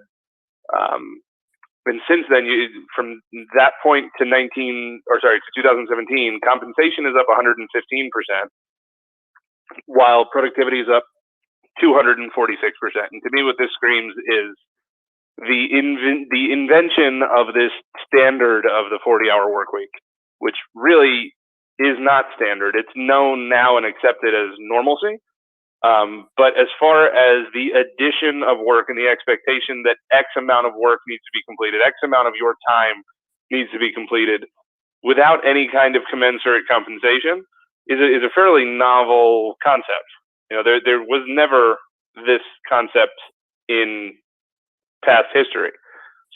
and since then, from that point to 2017, compensation is up 115%, while productivity is up 246%. And to me, what this screams is the invention of this standard of the 40-hour work week, which really is not standard. It's known now and accepted as normalcy. But as far as the addition of work and the expectation that X amount of work needs to be completed, X amount of your time needs to be completed without any kind of commensurate compensation is a fairly novel concept. There was never this concept in past history.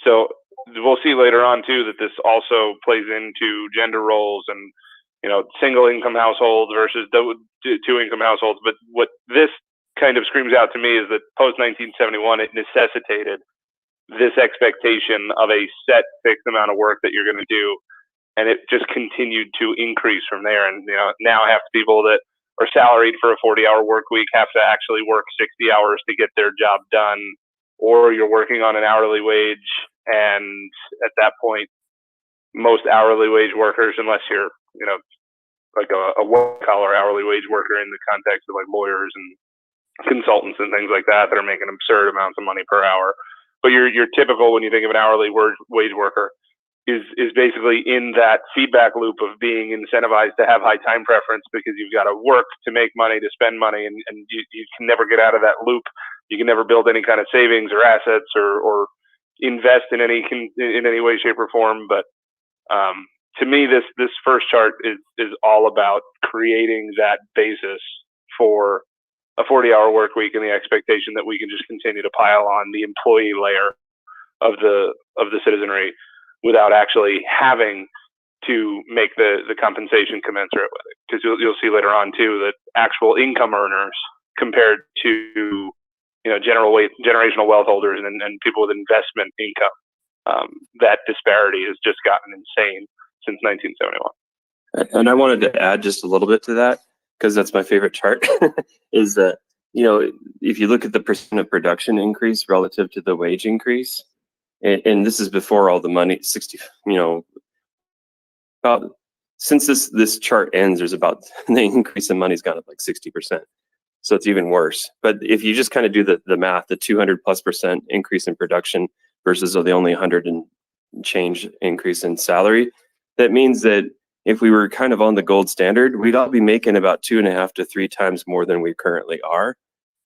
So we'll see later on too that this also plays into gender roles and single income households versus two income households. But what this kind of screams out to me is that post 1971, it necessitated this expectation of a set fixed amount of work that you're going to do. And it just continued to increase from there. And now half the people that are salaried for a 40-hour work week have to actually work 60 hours to get their job done, or you're working on an hourly wage, and at that point, most hourly wage workers, unless you're, like a white-collar hourly wage worker in the context of like lawyers and consultants and things like that are making absurd amounts of money per hour. But your typical, when you think of an hourly wage worker, is basically in that feedback loop of being incentivized to have high time preference because you've got to work to make money, to spend money, and you can never get out of that loop. You can never build any kind of savings or assets or invest in any way, shape, or form. But to me, this first chart is all about creating that basis for a 40-hour work week and the expectation that we can just continue to pile on the employee layer of the citizenry without actually having to make the compensation commensurate with it. Because you'll see later on too that actual income earners compared to generational wealth holders and people with investment income, that disparity has just gotten insane since 1971. And I wanted to add just a little bit to that, because that's my favorite chart, is that, if you look at the percent of production increase relative to the wage increase, and this is before all the money, 60, about, since this chart ends, there's about, the increase in money's gone up like 60%. So it's even worse. But if you just kind of do the math, the 200+% increase in production versus the only 100 and change increase in salary, that means that if we were kind of on the gold standard, we'd all be making about 2.5 to 3 times more than we currently are.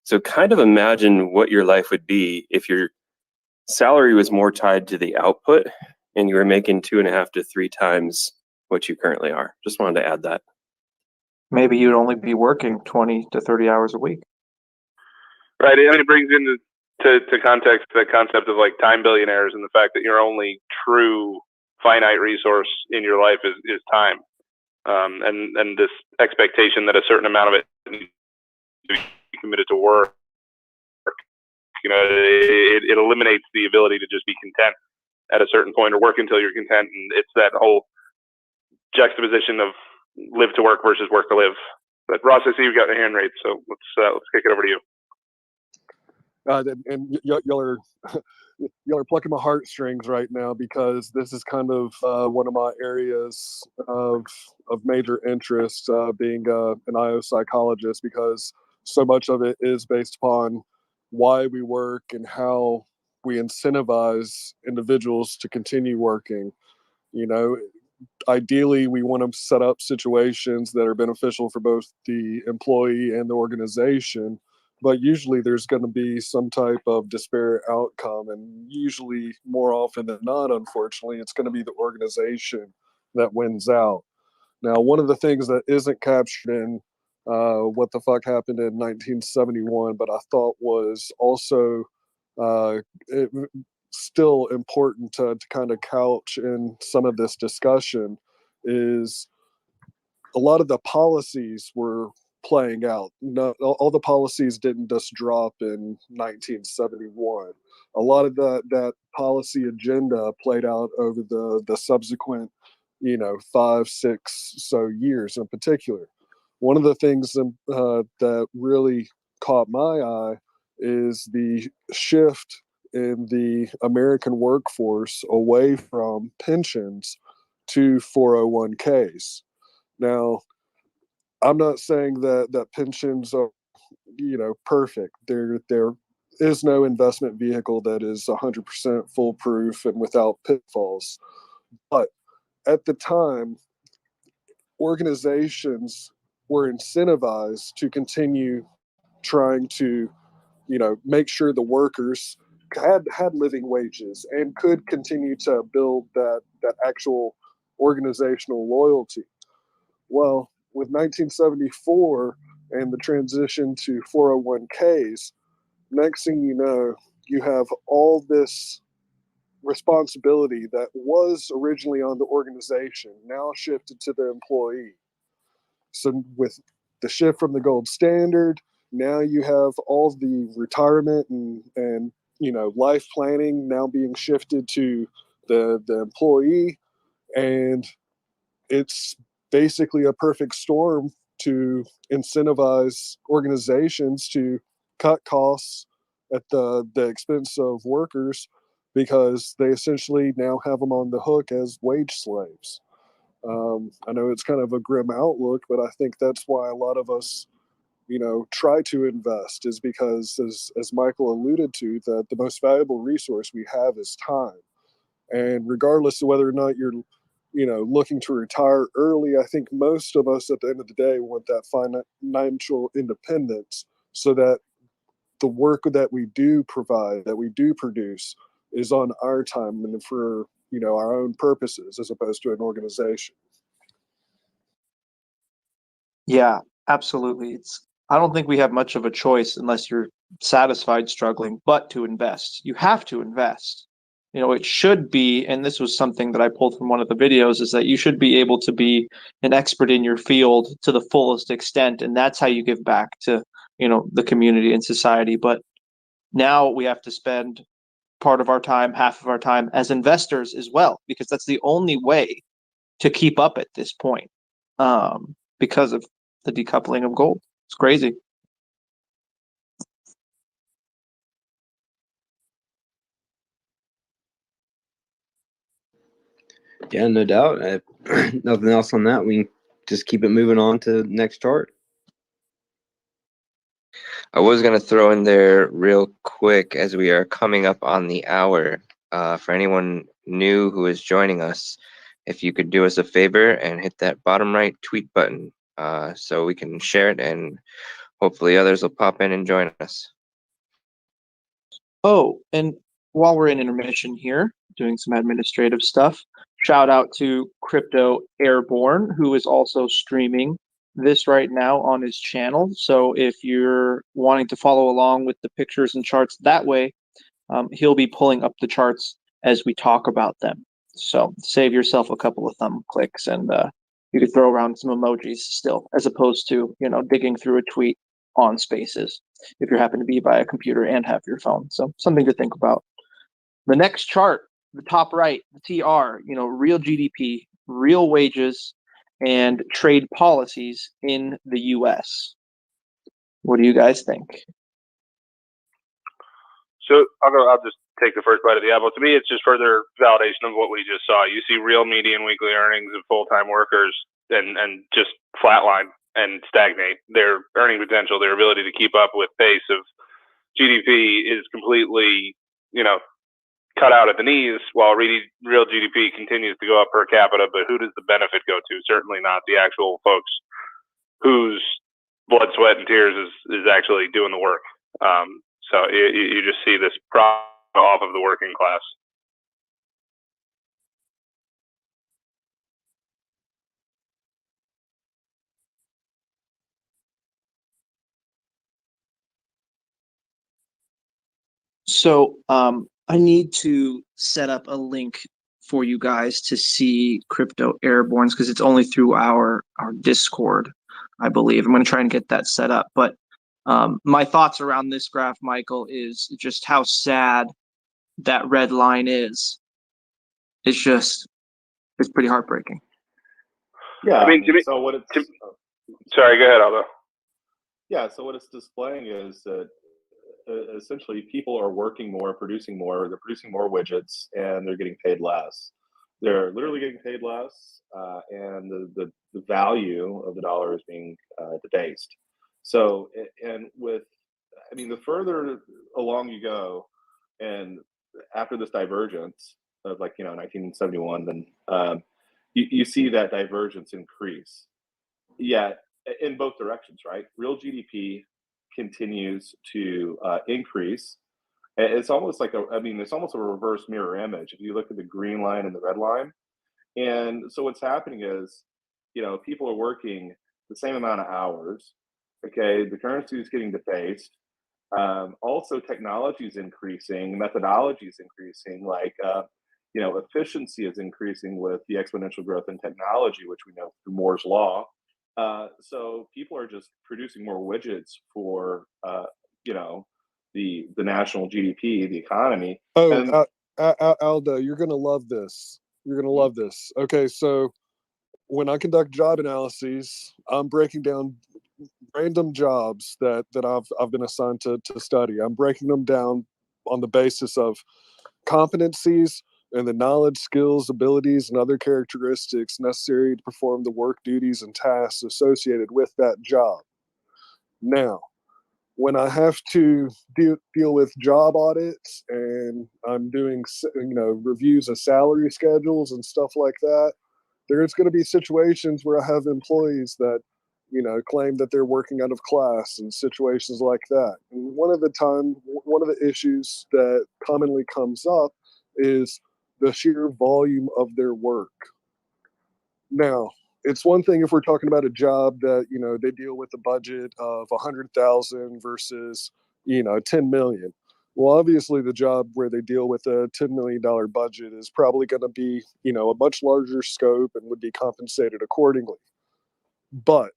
So kind of imagine what your life would be if your salary was more tied to the output and you were making 2.5 to 3 times what you currently are. Just wanted to add that. Maybe you'd only be working 20 to 30 hours a week. Right, and it brings into context the concept of like time billionaires and the fact that your only true finite resource in your life is time, and this expectation that a certain amount of it needs to be committed to work. It eliminates the ability to just be content at a certain point or work until you're content, and it's that whole juxtaposition of live to work versus work to live. But Ross, I see you've got a hand raised, so let's kick it over to you. And y'all are plucking my heartstrings right now, because this is kind of one of my areas of major interest, being an IO psychologist, because so much of it is based upon why we work and how we incentivize individuals to continue working. Ideally, we want to set up situations that are beneficial for both the employee and the organization, but usually there's going to be some type of disparate outcome, and usually, more often than not, unfortunately, it's going to be the organization that wins out. Now, one of the things that isn't captured in What the Fuck Happened in 1971, but I thought was also still important to kind of couch in some of this discussion, is a lot of the policies were playing out. No, all the policies didn't just drop in 1971. A lot of that policy agenda played out over the subsequent 5, 6 so years in particular. One of the things that really caught my eye is the shift in the American workforce away from pensions to 401ks. Now, I'm not saying that pensions are, perfect. There is no investment vehicle that is 100% foolproof and without pitfalls. But at the time, organizations were incentivized to continue trying to, make sure the workers had living wages and could continue to build that actual organizational loyalty. Well, with 1974 and the transition to 401ks, next thing you know, you have all this responsibility that was originally on the organization now shifted to the employee. So with the shift from the gold standard, now you have all the retirement and life planning now being shifted to the employee, and it's basically a perfect storm to incentivize organizations to cut costs at the expense of workers, because they essentially now have them on the hook as wage slaves. I know it's kind of a grim outlook, but I think that's why a lot of us, try to invest, is because, as Michael alluded to, that the most valuable resource we have is time. And regardless of whether or not you're, looking to retire early, I think most of us at the end of the day want that financial independence, so that the work that we do provide, that we do produce, is on our time and for, our own purposes, as opposed to an organization. Yeah, absolutely. I don't think we have much of a choice, unless you're satisfied struggling, but to invest. You have to invest. It should be, and this was something that I pulled from one of the videos, is that you should be able to be an expert in your field to the fullest extent, and that's how you give back to, the community and society. But now we have to spend part of our time, half of our time, as investors as well, because that's the only way to keep up at this point, because of the decoupling of gold. It's crazy. Yeah, no doubt. Nothing else on that. We can just keep it moving on to the next chart. I was going to throw in there real quick, as we are coming up on the hour, for anyone new who is joining us, if you could do us a favor and hit that bottom right tweet button, so we can share it, and hopefully others will pop in and join us. Oh, and while we're in intermission here, doing some administrative stuff, shout out to Crypto Airborne, who is also streaming this right now on his channel. So if you're wanting to follow along with the pictures and charts that way, he'll be pulling up the charts as we talk about them. So save yourself a couple of thumb clicks, and you could throw around some emojis still, as opposed to, digging through a tweet on Spaces, if you happen to be by a computer and have your phone. So something to think about. The next chart, the top right, the TR, real GDP, real wages, and trade policies in the US. What do you guys think? So I'll just take the first bite of the apple. To me, it's just further validation of what we just saw. You see real median weekly earnings of full-time workers and just flatline and stagnate. Their earning potential, their ability to keep up with pace of GDP is completely, cut out at the knees, while real GDP continues to go up per capita. But who does the benefit go to? Certainly not the actual folks whose blood, sweat, and tears is actually doing the work. So you just see this profit off of the working class. So I need to set up a link for you guys to see Crypto Airborne's, because it's only through our Discord, I believe. I'm going to try and get that set up. But my thoughts around this graph, Michael, is just how sad that red line is. It's pretty heartbreaking. Yeah, I mean, to me, so what it's sorry, go ahead, Aldo. Yeah, so what it's displaying is that essentially people are working more, producing more. They're producing more widgets, and they're getting paid less. They're literally getting paid less, and the value of the dollar is being debased. So, and the further along you go, and after this divergence of 1971, then you see that divergence increase. Yet in both directions, right? Real GDP continues to increase. It's almost like it's almost a reverse mirror image if you look at the green line and the red line. And so what's happening is, people are working the same amount of hours. Okay, the currency is getting debased. Also, technology is increasing, methodology is increasing. Efficiency is increasing with the exponential growth in technology, which we know through Moore's law. So people are just producing more widgets for the national GDP, the economy. Oh, Aldo, you're gonna love this. You're gonna love this. Okay, so when I conduct job analyses, I'm breaking down random jobs that I've been assigned to study. I'm breaking them down on the basis of competencies and the knowledge, skills, abilities, and other characteristics necessary to perform the work, duties, and tasks associated with that job. Now, when I have to deal with job audits and I'm doing, reviews of salary schedules and stuff like that, there's going to be situations where I have employees that, claim that they're working out of class and situations like that. And one of the issues that commonly comes up is the sheer volume of their work. Now, it's one thing if we're talking about a job that, they deal with a budget of 100,000 versus, 10 million. Well, obviously the job where they deal with a $10 million budget is probably going to be, a much larger scope and would be compensated accordingly. But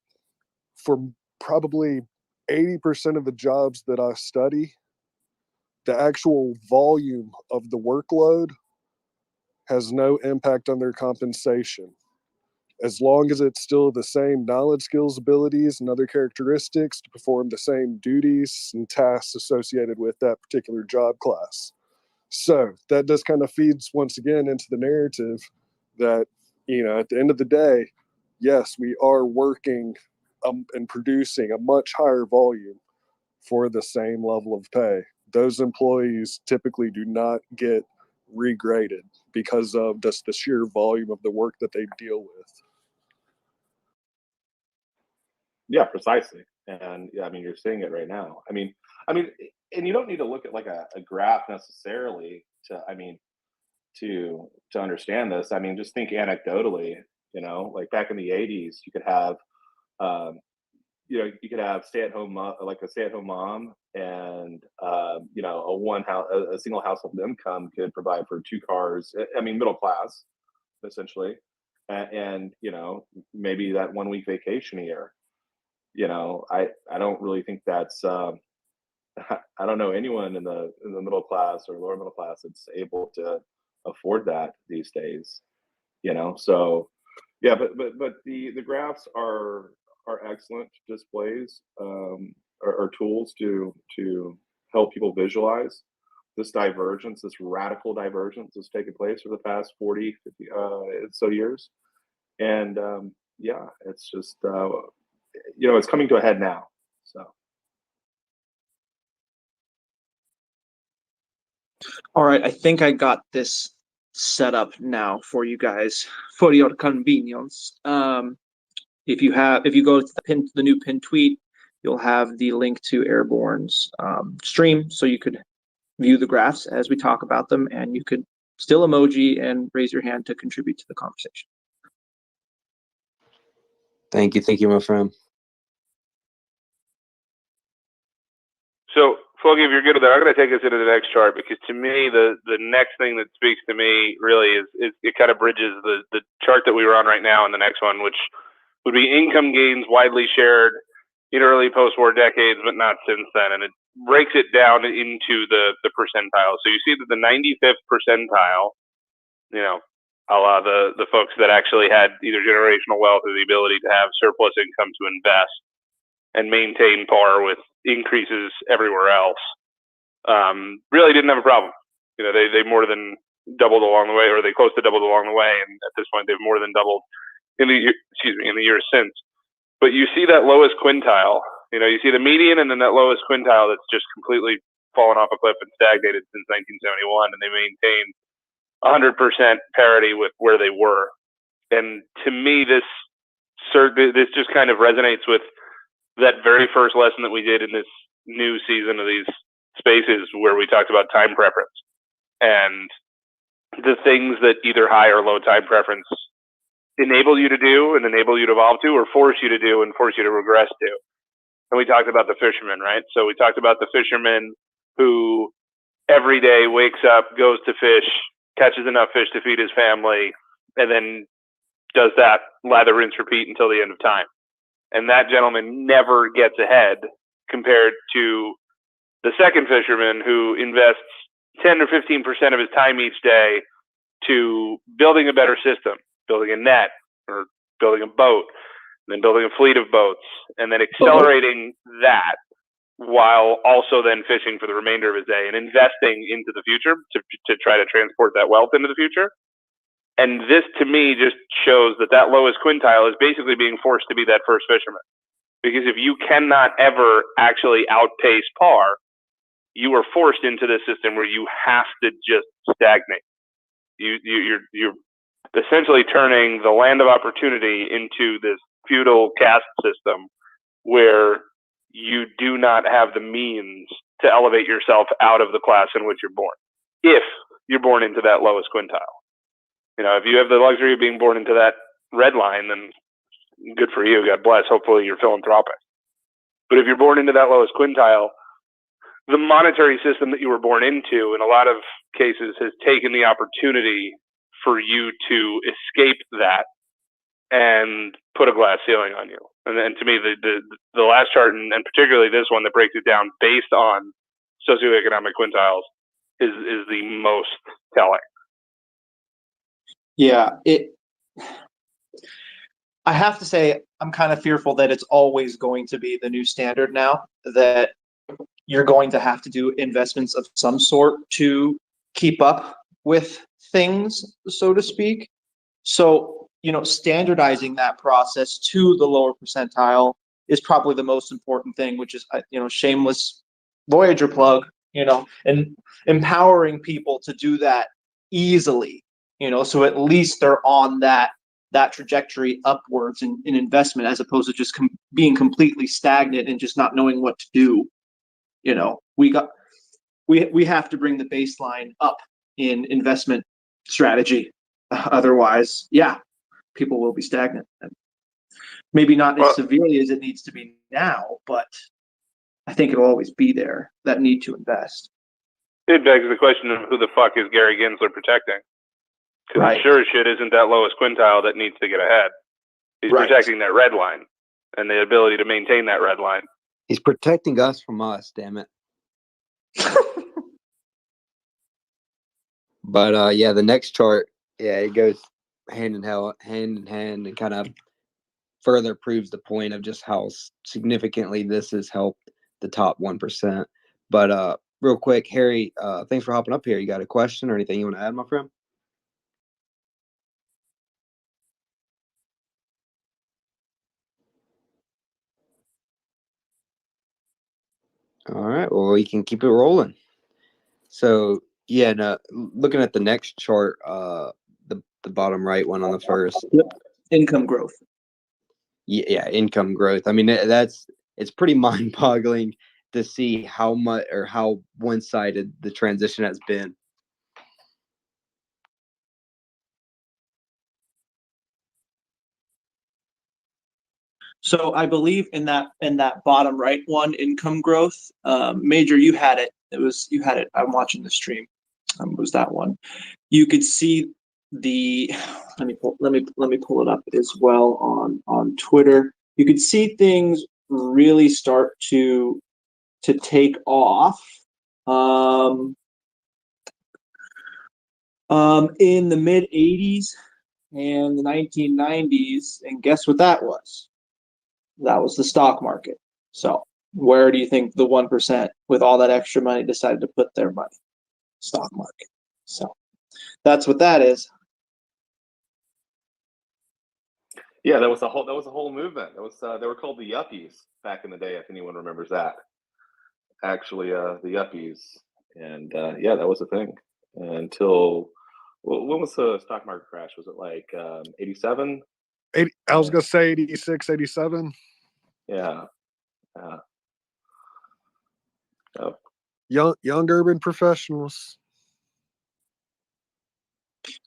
for probably 80% of the jobs that I study, the actual volume of the workload has no impact on their compensation. As long as it's still the same knowledge, skills, abilities, and other characteristics to perform the same duties and tasks associated with that particular job class. So that just kind of feeds once again into the narrative that, at the end of the day, yes, we are working and producing a much higher volume for the same level of pay. Those employees typically do not get regraded because of just the sheer volume of the work that they deal with. Yeah, precisely. And yeah, I mean, you're seeing it right now. I mean, and you don't need to look at like a graph necessarily to understand this. I mean, just think anecdotally, like back in the 80s, you could have, you could have stay-at-home mom, and a single household income could provide for 2 cars. I mean, middle class, essentially, and maybe that 1 week vacation a year. I don't really think that's. I don't know anyone in the middle class or lower middle class that's able to afford that these days. So yeah, but the graphs are excellent displays, or tools to help people visualize this divergence, this radical divergence that's taken place for the past 40, 50 so years. And yeah, it's just it's coming to a head now. So all right, I think I got this set up now for you guys for your convenience. If you go to the new pin tweet, you'll have the link to Airborne's stream, so you could view the graphs as we talk about them, and you could still emoji and raise your hand to contribute to the conversation. Thank you, my friend. So, Floki, if you're good with that, I'm going to take us into the next chart, because to me, the next thing that speaks to me really is it kind of bridges the chart that we were on right now and the next one, which would be income gains widely shared in early post-war decades, but not since then. And it breaks it down into the percentile. So you see that the 95th percentile, a la the folks that actually had either generational wealth or the ability to have surplus income to invest and maintain par with increases everywhere else, really didn't have a problem. They more than doubled along the way, or they close to doubled along the way, and at this point they've more than doubled in the years since. But you see that lowest quintile, you see the median and then that lowest quintile that's just completely fallen off a cliff and stagnated since 1971, and they maintained 100% parity with where they were. And to me, this just kind of resonates with that very first lesson that we did in this new season of these spaces, where we talked about time preference and the things that either high or low time preference enable you to do and enable you to evolve to, or force you to do and force you to regress to. And we talked about the fisherman, right? So we talked about the fisherman who every day wakes up, goes to fish, catches enough fish to feed his family, and then does that lather, rinse, repeat until the end of time. And that gentleman never gets ahead compared to the second fisherman who invests 10 or 15% of his time each day to building a better system, building a net, or building a boat, and then building a fleet of boats, and then accelerating that while also then fishing for the remainder of his day and investing into the future to try to transport that wealth into the future. And this, to me, just shows that lowest quintile is basically being forced to be that first fisherman. Because if you cannot ever actually outpace par, you are forced into this system where you have to just stagnate. You're essentially turning the land of opportunity into this feudal caste system where you do not have the means to elevate yourself out of the class in which you're born, if you're born into that lowest quintile. If you have the luxury of being born into that red line, then good for you, God bless. Hopefully you're philanthropic. But if you're born into that lowest quintile, the monetary system that you were born into, in a lot of cases, has taken the opportunity for you to escape that and put a glass ceiling on you. And to me, the last chart, and particularly this one that breaks it down based on socioeconomic quintiles, is the most telling. Yeah, I have to say, I'm kind of fearful that it's always going to be the new standard now, that you're going to have to do investments of some sort to keep up with things, so to speak. So, standardizing that process to the lower percentile is probably the most important thing, which is, shameless Voyager plug, and empowering people to do that easily, so at least they're on that trajectory upwards in investment, as opposed to just being completely stagnant and just not knowing what to do. We have to bring the baseline up in investment strategy. Otherwise, people will be stagnant. Maybe not as severely as it needs to be now, but I think it'll always be there, that need to invest. It begs the question of who the fuck is Gary Gensler protecting? Because Right. sure as shit isn't that lowest quintile that needs to get ahead. He's Right. protecting that red line and the ability to maintain that red line. He's protecting us from us, damn it. But the next chart, it goes hand in hand and kind of further proves the point of just how significantly this has helped the top 1%. But real quick, Harry, thanks for hopping up here. You got a question or anything you want to add, my friend? All right, well, we can keep it rolling. So, looking at the next chart, the bottom right one on the first. Yep. Income growth. Yeah, income growth. I mean, it's pretty mind-boggling to see how much or how one-sided the transition has been. So I believe in that bottom right one, income growth. Major, you had it. You had it. I'm watching the stream. It was that one. You could see let me pull it up as well on Twitter. You could see things really start to take off in the mid 80s and the 1990s, and guess what that was? That was the stock market. So where do you think the 1% with all that extra money decided to put their money? Stock market. So that's what that is. Yeah, that was a whole movement. They were called the Yuppies back in the day, if anyone remembers that. Actually, the Yuppies, and that was a thing until when was the stock market crash? Was it like 87? I was gonna say 86, 87. Yeah. Young urban professionals.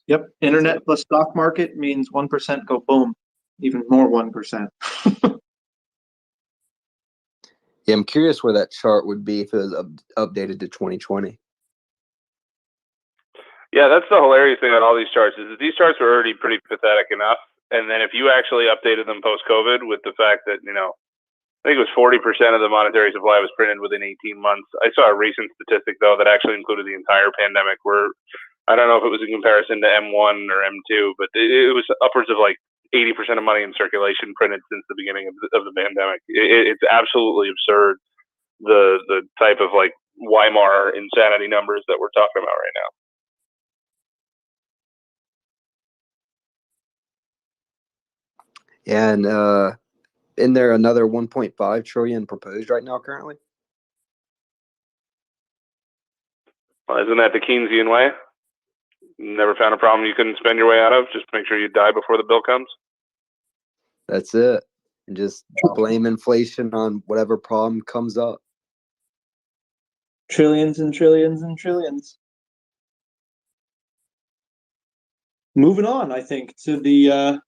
Yep. Internet plus stock market means 1% go boom. Even more 1%. Yeah, I'm curious where that chart would be if it was updated to 2020. Yeah, that's the hilarious thing on all these charts is that these charts were already pretty pathetic enough. And then if you actually updated them post-COVID with the fact that, I think it was 40% of the monetary supply was printed within 18 months. I saw a recent statistic, though, that actually included the entire pandemic where I don't know if it was in comparison to M1 or M2, but it was upwards of like 80% of money in circulation printed since the beginning of the pandemic. It's absolutely absurd, the type of like Weimar insanity numbers that we're talking about right now. And isn't there another 1.5 trillion proposed right now currently? Well, isn't that the Keynesian way? Never found a problem you couldn't spend your way out of. Just make sure you die before the bill comes. That's it. And just blame inflation on whatever problem comes up. Trillions and trillions and trillions. Moving on, I think, to the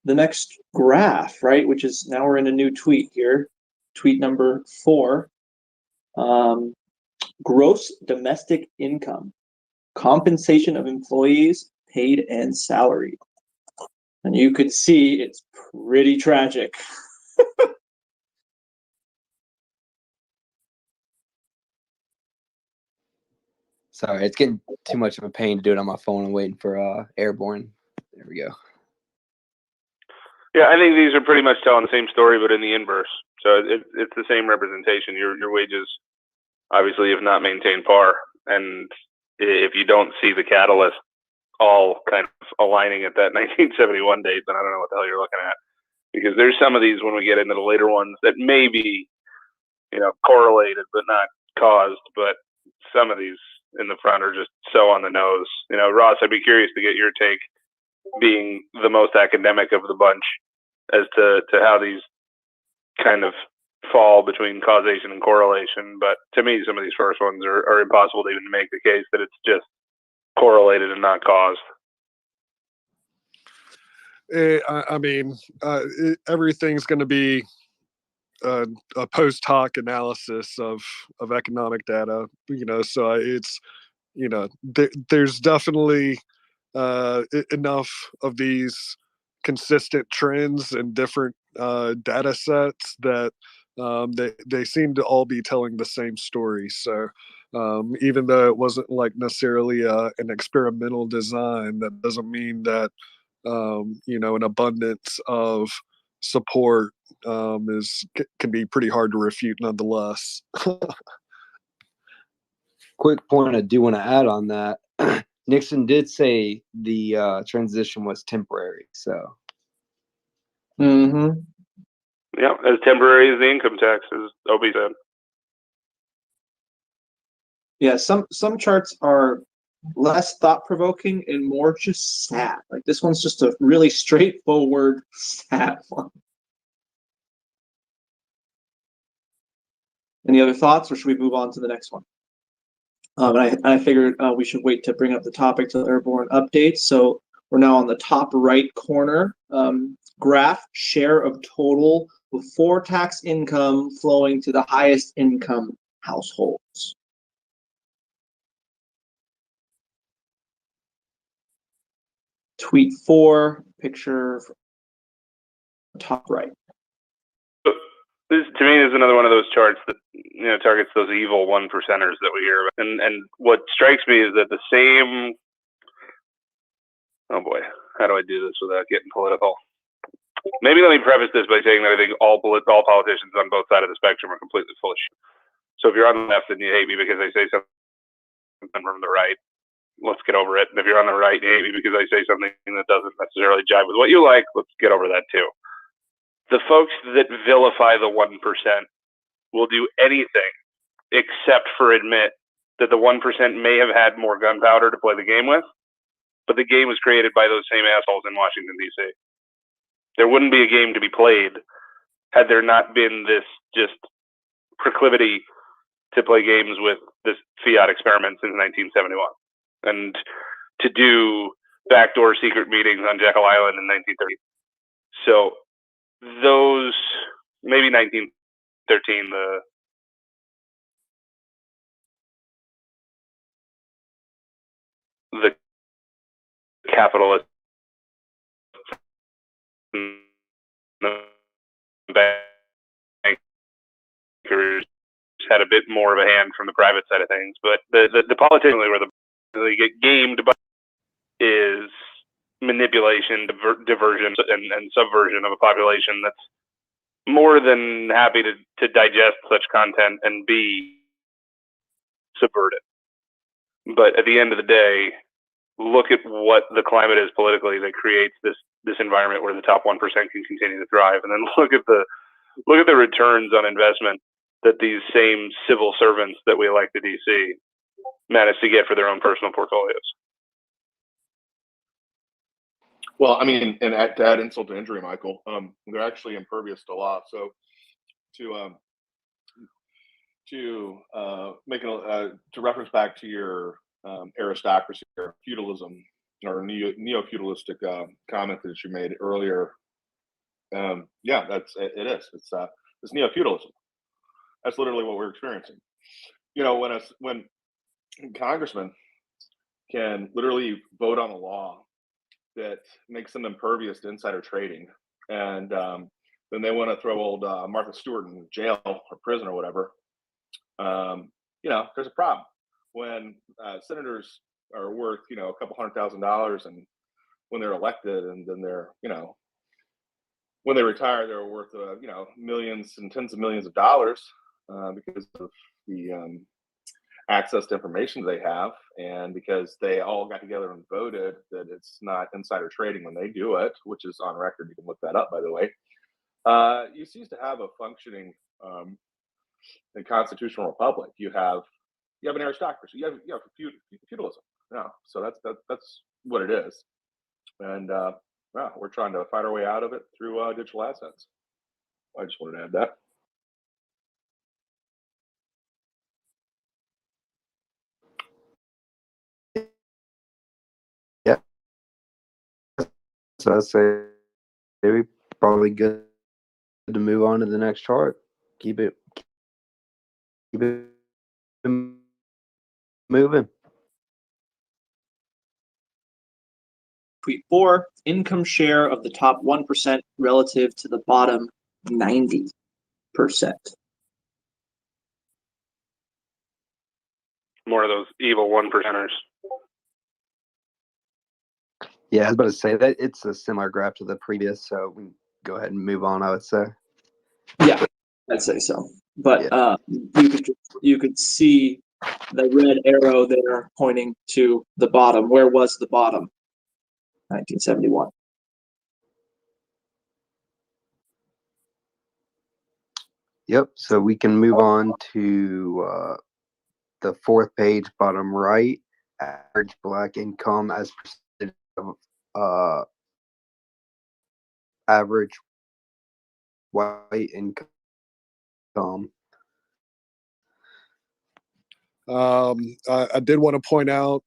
next graph, right? Which is now we're in a new tweet here, tweet number 4. Gross domestic income, compensation of employees paid and salary. And you could see it's pretty tragic. Sorry, it's getting too much of a pain to do it on my phone. I'm waiting for Airborne. There we go. Yeah, I think these are pretty much telling the same story, but in the inverse. So it's the same representation. Your wages obviously have not maintained par, and if you don't see the catalyst all kind of aligning at that 1971 date, then I don't know what the hell you're looking at. Because there's some of these when we get into the later ones that may be, correlated but not caused. But some of these in the front are just so on the nose. Ross, I'd be curious to get your take, being the most academic of the bunch, as to how these kind of fall between causation and correlation. But to me, some of these first ones are impossible to even make the case that it's just correlated and not caused. I mean, everything's going to be a post hoc analysis of economic data, so it's, there's definitely enough of these consistent trends and different data sets that they seem to all be telling the same story. So even though it wasn't like necessarily an experimental design, that doesn't mean that an abundance of support can be pretty hard to refute nonetheless. Quick point I do want to add on that. Nixon did say the transition was temporary. So. Mm-hmm. Yeah, as temporary as the income tax, as Obi said. Yeah, some charts are less thought-provoking and more just sad. Like this one's just a really straightforward, sad one. Any other thoughts, or should we move on to the next one? I figured we should wait to bring up the topic till Airborne updates. So we're now on the top right corner. Graph share of total before tax income flowing to the highest income households. Tweet 4, picture top right. This, to me, is another one of those charts that targets those evil 1%ers that we hear about. And what strikes me is that the same. Oh boy, how do I do this without getting political? Maybe let me preface this by saying that I think all politicians on both sides of the spectrum are completely full of shit. So if you're on the left and you hate me because I say something from the right, let's get over it. And if you're on the right and you hate me because I say something that doesn't necessarily jive with what you like, let's get over that too. The folks that vilify the 1% will do anything except for admit that the 1% may have had more gunpowder to play the game with, but the game was created by those same assholes in Washington, D.C. There wouldn't be a game to be played had there not been this just proclivity to play games with this fiat experiment since 1971. And to do backdoor secret meetings on Jekyll Island in 1930. So those, maybe 1913, the capitalist bankers had a bit more of a hand from the private side of things, but the politicians where they get gamed by is manipulation, diversion, and subversion of a population that's more than happy to digest such content and be subverted. But at the end of the day, look at what the climate is politically that creates this environment where the top 1% can continue to thrive, and then look at the returns on investment that these same civil servants that we elect to DC manage to get for their own personal portfolios. Well, I mean, and to add insult to injury, Michael, they're actually impervious to law. So to reference back to your aristocracy or feudalism or neo-feudalistic comment that you made earlier, yeah, it is. It's neo-feudalism. That's literally what we're experiencing. You know, when congressmen can literally vote on a law that makes them impervious to insider trading, and then they want to throw old Martha Stewart in jail or prison or whatever, you know, there's a problem. When senators are worth, you know, a couple $100,000, and when they're elected, and then they're, you know, when they retire, they're worth, you know, millions and tens of millions of dollars because of the access to information they have, and because they all got together and voted that it's not insider trading when they do it, which is on record. You can look that up, by the way. You cease to have a functioning constitutional republic. You have an aristocracy. You have feudalism. Yeah, so that's what it is, and well, we're trying to fight our way out of it through digital assets. I just wanted to add that. Yeah. So I'd say maybe probably good to move on to the next chart. Keep it moving. Tweet 4, income share of the top 1% relative to the bottom 90%. More of those evil 1%ers. Yeah, I was about to say that it's a similar graph to the previous, so we can go ahead and move on, I would say. Yeah, I'd say so. But yeah. You could see the red arrow there pointing to the bottom. Where was the bottom? 1971. Yep, so we can move on to the fourth page, bottom right, average black income as percentage of average white income. I did want to point out,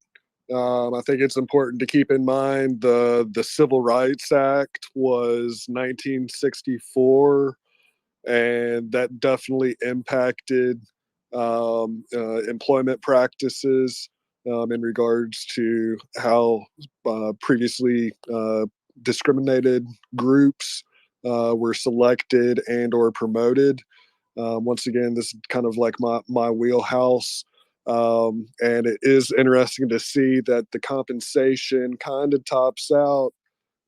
I think it's important to keep in mind the Civil Rights Act was 1964, and that definitely impacted employment practices in regards to how previously discriminated groups were selected and or promoted. Once again, this is kind of like my wheelhouse. And it is interesting to see that the compensation kind of tops out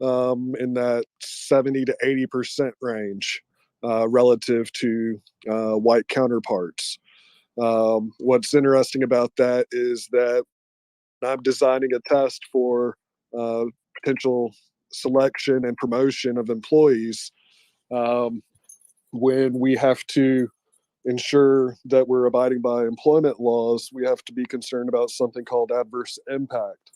in that 70 to 80% range relative to white counterparts. What's interesting about that is that I'm designing a test for potential selection and promotion of employees. When we have to ensure that we're abiding by employment laws, we have to be concerned about something called adverse impact.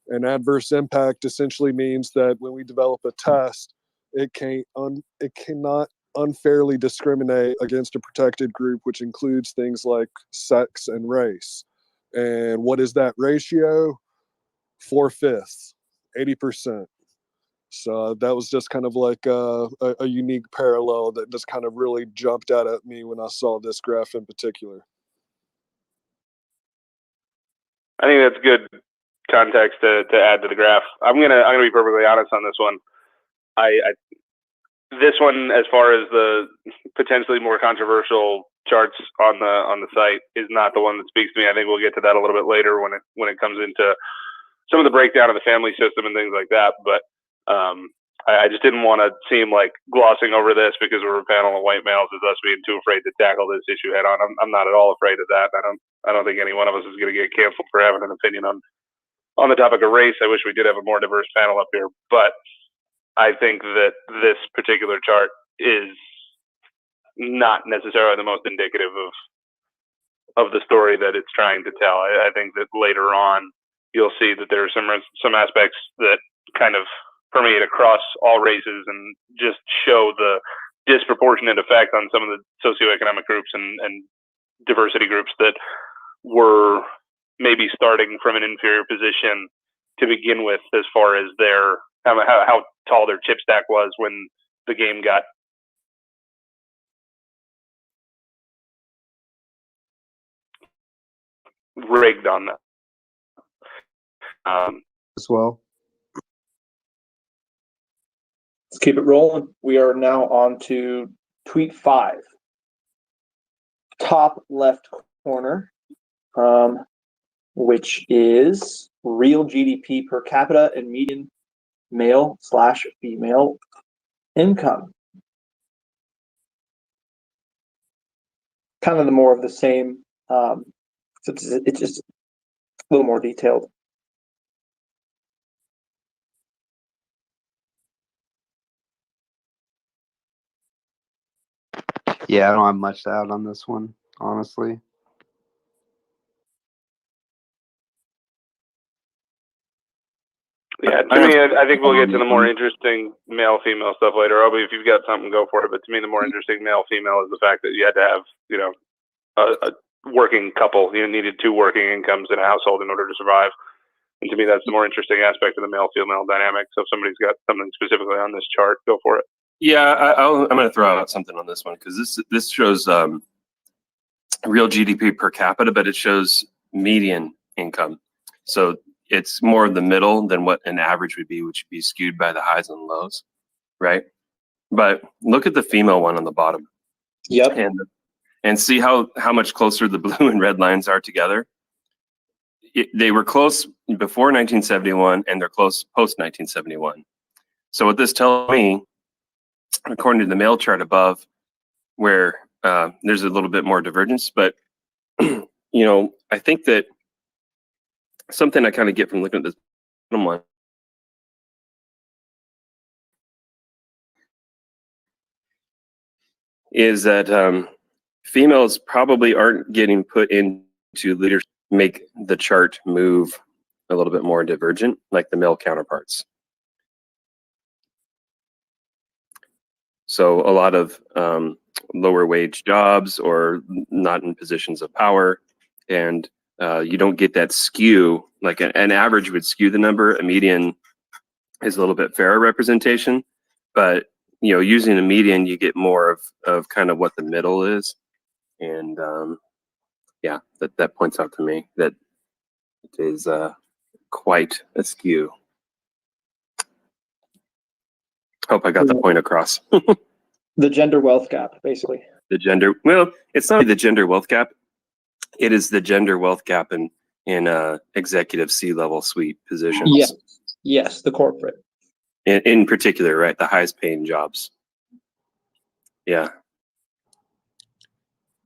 And adverse impact essentially means that when we develop a test, it cannot unfairly discriminate against a protected group, which includes things like sex and race. And what is that ratio? 4/5, 80%. So that was just kind of like a unique parallel that just kind of really jumped out at me when I saw this graph in particular. I think that's good context to add to the graph. I'm gonna be perfectly honest on this one. This one, as far as the potentially more controversial charts on the site, is not the one that speaks to me. I think we'll get to that a little bit later when it comes into some of the breakdown of the family system and things like that. But I just didn't want to seem like glossing over this because we're a panel of white males as us being too afraid to tackle this issue head on. I'm not at all afraid of that. I don't think any one of us is going to get canceled for having an opinion on the topic of race. I wish we did have a more diverse panel up here, but I think that this particular chart is not necessarily the most indicative of the story that it's trying to tell. I think that later on you'll see that there are some aspects that kind of permeate across all races and just show the disproportionate effect on some of the socioeconomic groups and diversity groups that were maybe starting from an inferior position to begin with, as far as their how tall their chip stack was when the game got rigged on them. As well. Let's keep it rolling. We are now on to tweet 5. Top left corner, which is real GDP per capita and median male/female income. Kind of the more of the same. It's just a little more detailed. Yeah, I don't have much to add on this one, honestly. Yeah, to me, I think we'll get to the more interesting male-female stuff later. Obi, if you've got something, go for it. But to me, the more interesting male-female is the fact that you had to have, you know, a working couple. You needed 2 working incomes in a household in order to survive. And to me, that's the more interesting aspect of the male-female dynamic. So if somebody's got something specifically on this chart, go for it. Yeah, I'm going to throw out something on this one because this shows real GDP per capita, but it shows median income. So it's more of the middle than what an average would be, which would be skewed by the highs and lows, right? But look at the female one on the bottom. Yep. And see how much closer the blue and red lines are together. They were close before 1971, and they're close post 1971. So what this tells me, according to the male chart above, where there's a little bit more divergence, but you know, I think that something I kind of get from looking at this bottom one is that females probably aren't getting put into leadership, make the chart move a little bit more divergent like the male counterparts. So a lot of lower wage jobs or not in positions of power, and you don't get that skew. Like an average would skew the number. A median is a little bit fairer representation, but you know, using a median, you get more of kind of what the middle is, and yeah, that points out to me that it is quite a skew. Hope I got the point across. The gender wealth gap, basically. The gender, well, it's not the gender wealth gap. It is the gender wealth gap in executive C-level suite positions. Yeah. Yes, the corporate. In particular, right? The highest paying jobs. Yeah.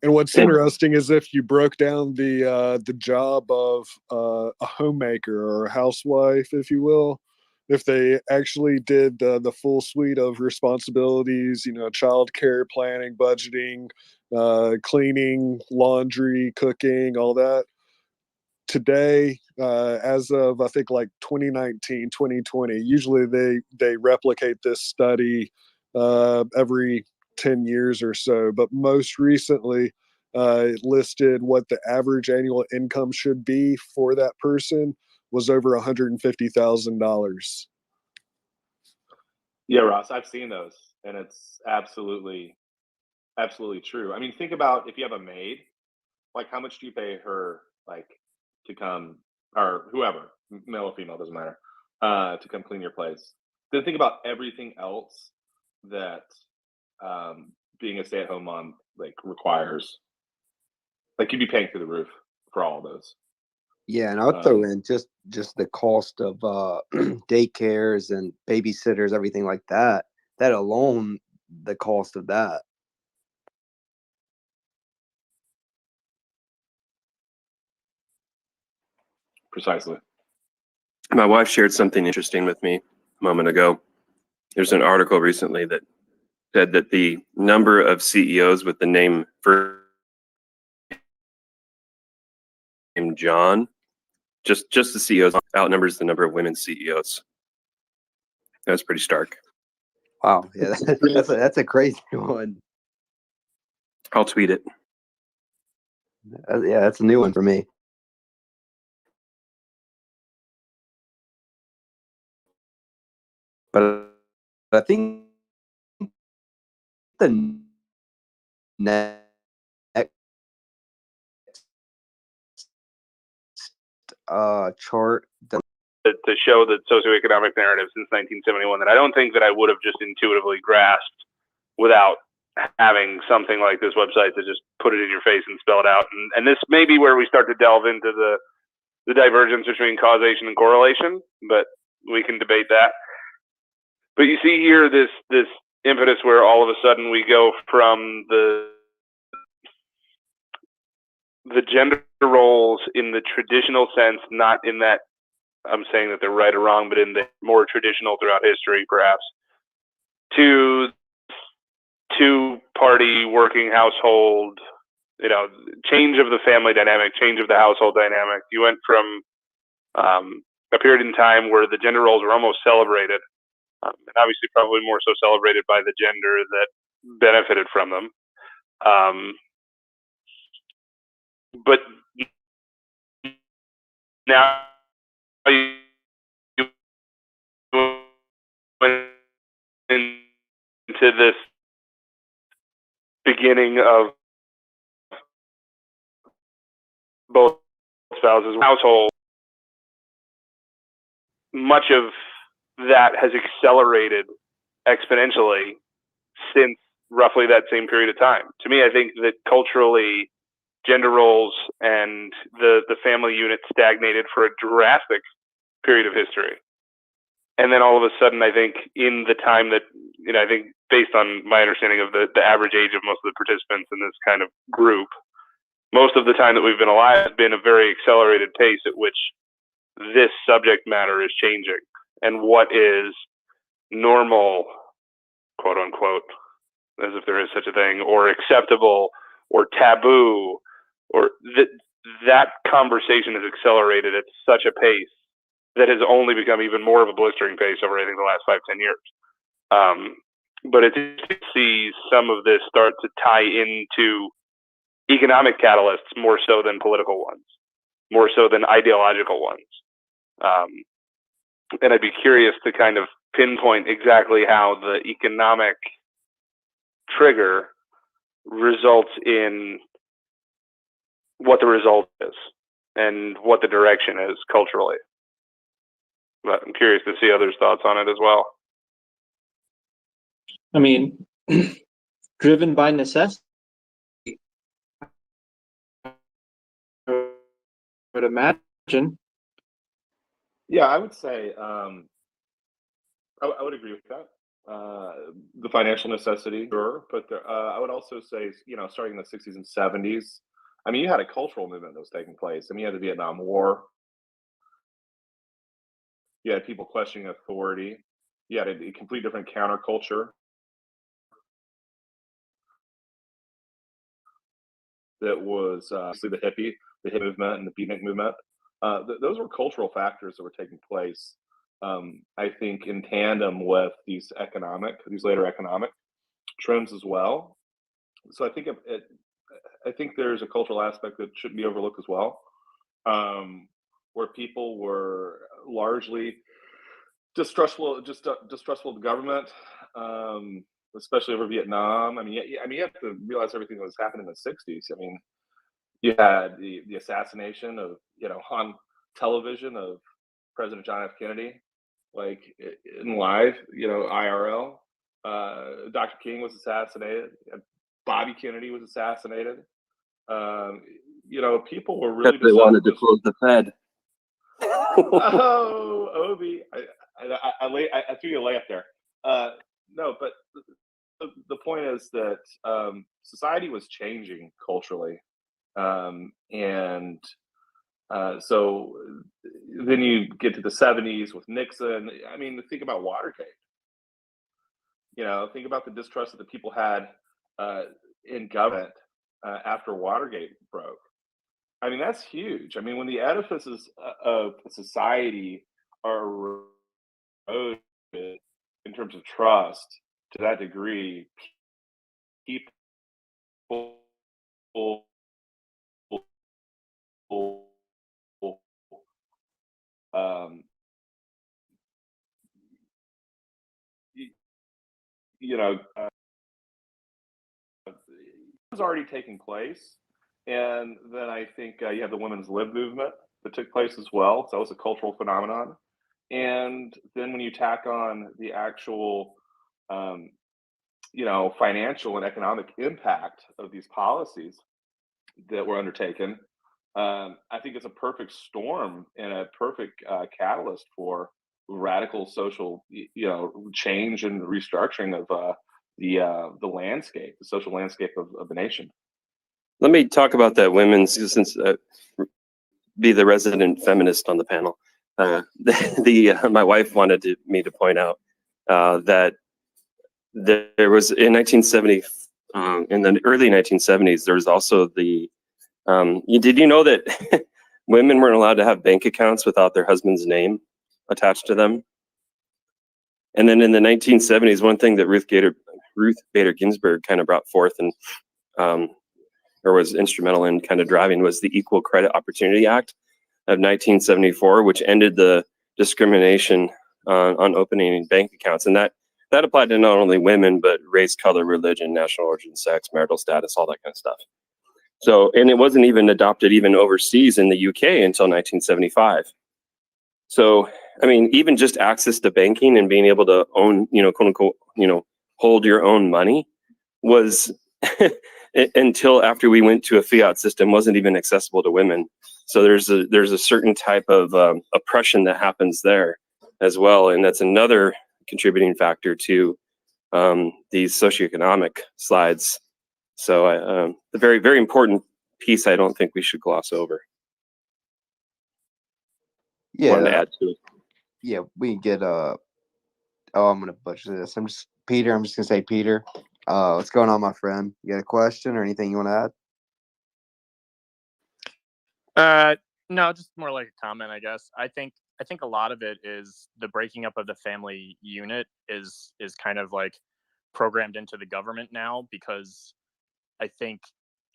And what's interesting is if you broke down the job of a homemaker or a housewife, if you will, if they actually did the full suite of responsibilities, you know, child care, planning, budgeting, cleaning, laundry, cooking, all that. Today, as of, I think, like 2019, 2020, usually they replicate this study every 10 years or so, but most recently it listed what the average annual income should be for that person was over $150,000. Yeah, Ross, I've seen those, and it's absolutely true. I mean, think about if you have a maid, like how much do you pay her, like, to come, or whoever, male or female, doesn't matter, to come clean your place. Then think about everything else that being a stay-at-home mom like requires. Like, you'd be paying through the roof for all of those. Yeah, and I'll throw in just the cost of daycares and babysitters, everything like that. That alone, the cost of that. Precisely. My wife shared something interesting with me a moment ago. There's an article recently that said that the number of CEOs with the name John, just the CEOs outnumbers the number of women CEOs. That's pretty stark. Wow, yeah, that's a crazy one. I'll tweet it. Yeah, that's a new one for me. But I think the next chart to show the socioeconomic narrative since 1971 that I don't think that I would have just intuitively grasped without having something like this website to just put it in your face and spell it out. And this may be where we start to delve into the divergence between causation and correlation, but we can debate that. But you see here this impetus where all of a sudden we go from the gender roles in the traditional sense, not in that I'm saying that they're right or wrong, but in the more traditional throughout history, perhaps, to two-party working household, change of the family dynamic, change of the household dynamic. You went from a period in time where the gender roles were almost celebrated, and obviously probably more so celebrated by the gender that benefited from them. But now you went into this beginning of both spouses' household. Much of that has accelerated exponentially since roughly that same period of time. To me, I think that culturally, gender roles and the family unit stagnated for a drastic period of history. And then all of a sudden, I think in the time that, I think based on my understanding of the average age of most of the participants in this kind of group, most of the time that we've been alive has been a very accelerated pace at which this subject matter is changing. And what is normal, quote unquote, as if there is such a thing, or acceptable, or taboo, or that conversation has accelerated at such a pace that has only become even more of a blistering pace over, I think, the last 5-10 years. But it's to see some of this start to tie into economic catalysts more so than political ones, more so than ideological ones. And I'd be curious to kind of pinpoint exactly how the economic trigger results in what the result is and what the direction is culturally. But I'm curious to see others' thoughts on it as well. I mean, driven by necessity, I would imagine. Yeah, I would say I would agree with that. The financial necessity, sure, but I would also say, starting in the 60s and 70s, I mean, you had a cultural movement that was taking place. I mean, you had the Vietnam War. You had people questioning authority. You had a complete different counterculture that was obviously the hippie movement and the beatnik movement. Those were cultural factors that were taking place, I think, in tandem with these later economic trends as well. So I think I think there's a cultural aspect that shouldn't be overlooked as well, where people were largely distrustful of the government, especially over Vietnam. I mean, you have to realize everything that was happening in the 60s. I mean, you had the assassination of, on television of President John F. Kennedy, like in live, IRL. Dr. King was assassinated. Bobby Kennedy was assassinated. People were really They wanted to close the Fed. Oh, Obi, I threw you a layup there. No, but the point is that society was changing culturally, and so then you get to the 70s with Nixon. I mean, think about Watergate. You know, think about the distrust that the people had in government after Watergate broke. I mean, that's huge. I mean, when the edifices of society are eroded in terms of trust to that degree, people um, you know, was already taking place. And then I think you have the women's lib movement that took place as well. So that was a cultural phenomenon. And then when you tack on the actual, you know, financial and economic impact of these policies that were undertaken, I think it's a perfect storm and a perfect catalyst for radical social, you know, change and restructuring of the landscape, the social landscape of the nation. Let me talk about that women's, since be the resident feminist on the panel. My wife wanted me to point out that there was in 1970, in the early 1970s, there was also the, did you know that women weren't allowed to have bank accounts without their husband's name attached to them? And then in the 1970s, one thing that Ruth Bader Ginsburg kind of brought forth and or was instrumental in kind of driving was the Equal Credit Opportunity Act of 1974, which ended the discrimination on opening bank accounts. And that applied to not only women, but race, color, religion, national origin, sex, marital status, all that kind of stuff. So, and it wasn't even adopted even overseas in the UK until 1975. So, I mean, even just access to banking and being able to own, you know, quote unquote, you know, hold your own money was until after we went to a fiat system, wasn't even accessible to women. So there's a certain type of oppression that happens there as well, and that's another contributing factor to these socioeconomic slides. So the very, very important piece I don't think we should gloss over. Yeah, Wanted to add to it. yeah, we can get oh, I'm gonna butcher this. I'm just gonna say Petyr. What's going on, my friend? You got a question or anything you want to add? No, just more like a comment, I guess. I think a lot of it is the breaking up of the family unit is kind of like programmed into the government now, because I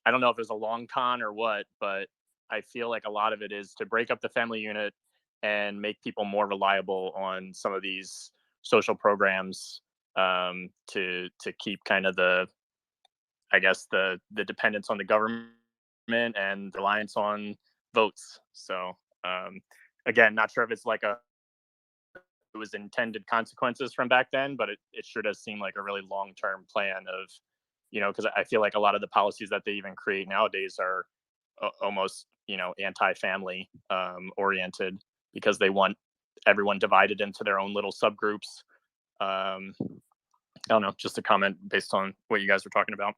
don't know if it's a long con or what, but I feel like a lot of it is to break up the family unit and make people more reliable on some of these social programs, to keep kind of the dependence on the government and reliance on votes. So again, not sure if it's like it was intended consequences from back then, but it sure does seem like a really long-term plan of, you know, because I feel like a lot of the policies that they even create nowadays are almost, you know, anti-family oriented, because they want everyone divided into their own little subgroups. I don't know, just a comment based on what you guys were talking about.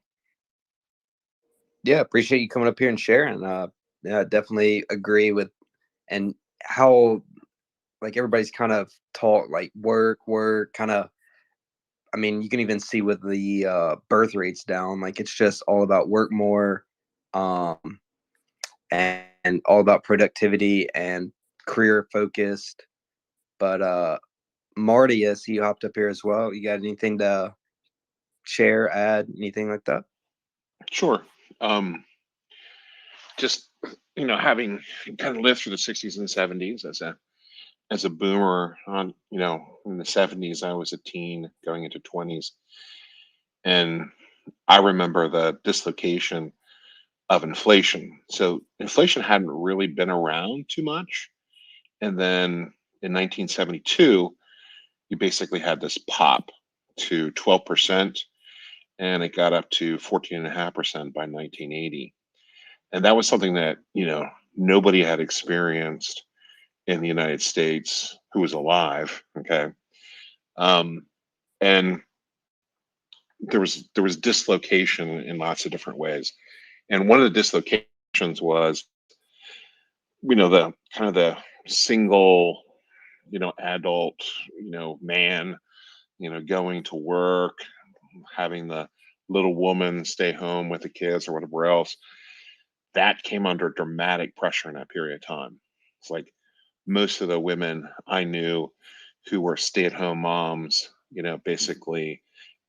Yeah, appreciate you coming up here and sharing. Yeah, definitely agree with, and how like everybody's kind of taught like work kind of. I mean, you can even see with the birth rates down, like it's just all about work more, and all about productivity and career focused. But Marty, I see you hopped up here as well. You got anything to share, add, anything like that? Sure. Just, you know, having kind of lived through the 60s and 70s as a boomer on, you know, in the 70s, I was a teen going into 20s. And I remember the dislocation of inflation. So inflation hadn't really been around too much. And then in 1972, you basically had this pop to 12%, and it got up to 14.5% by 1980. And that was something that, you know, nobody had experienced in the United States who was alive. Okay. And there was dislocation in lots of different ways. And one of the dislocations was, the kind of the single, adult, man, going to work, having the little woman stay home with the kids or whatever else. That came under dramatic pressure in that period of time. It's like most of the women I knew who were stay-at-home moms, basically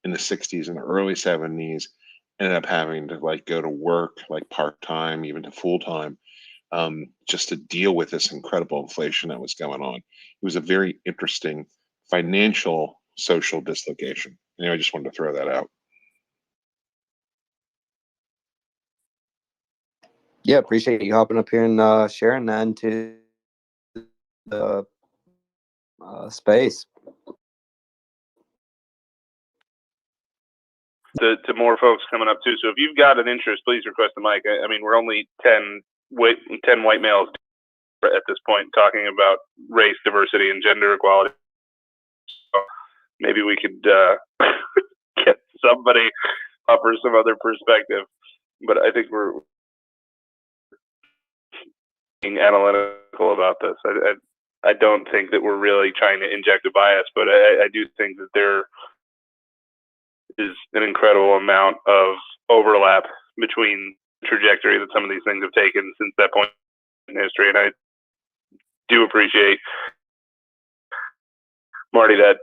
in the 60s and the early 70s, ended up having to go to work part-time, even to full-time, just to deal with this incredible inflation that was going on. It was a very interesting financial, social dislocation. Anyway, I just wanted to throw that out. Yeah, appreciate you hopping up here and sharing that into the space. To more folks coming up too. So if you've got an interest, please request the mic. I mean, we're only 10 white males at this point talking about race, diversity, and gender equality. So maybe we could get somebody offer some other perspective. But I think we're being analytical about this. I don't think that we're really trying to inject a bias, but I do think that there is an incredible amount of overlap between the trajectory that some of these things have taken since that point in history. And I do appreciate, Marty, that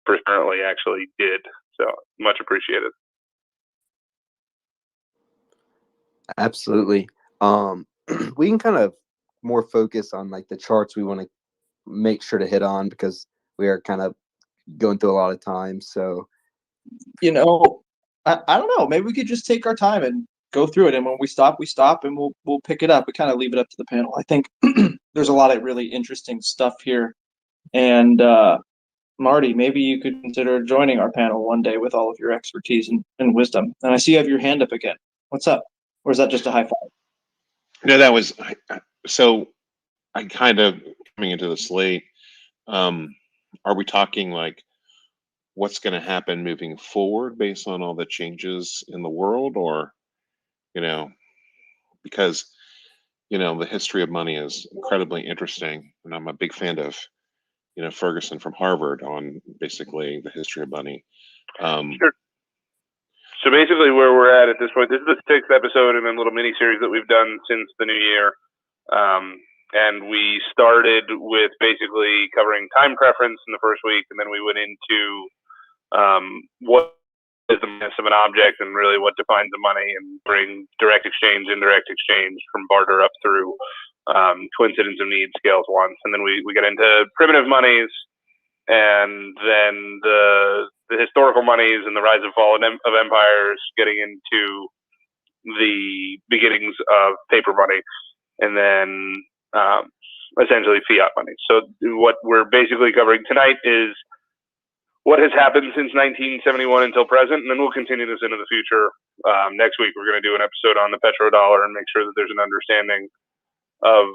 apparently actually did. So much appreciated. Absolutely. We can kind of more focus on the charts we want to make sure to hit on, because we are kind of going through a lot of time. So, I don't know. Maybe we could just take our time and go through it. And when we stop, and we'll pick it up. We kind of leave it up to the panel. I think there's a lot of really interesting stuff here. And Marty, maybe you could consider joining our panel one day with all of your expertise and wisdom. And I see you have your hand up again. What's up? Or is that just a high five? No, that was so. I kind of coming into this late. Are we talking what's going to happen moving forward based on all the changes in the world, or because the history of money is incredibly interesting, and I'm a big fan of Ferguson from Harvard on basically the history of money. Sure. So basically where we're at this point, this is the 6th episode in a little mini series that we've done since the new year. And we started with basically covering time preference in the first week, and then we went into what is the mass of an object and really what defines the money, and bring direct exchange, indirect exchange, from barter up through coincidence of need scales once. And then we get into primitive monies, and then the historical monies and the rise and fall of empires, getting into the beginnings of paper money, and then essentially fiat money. So what we're basically covering tonight is what has happened since 1971 until present, and then we'll continue this into the future. Next week, we're going to do an episode on the petrodollar and make sure that there's an understanding of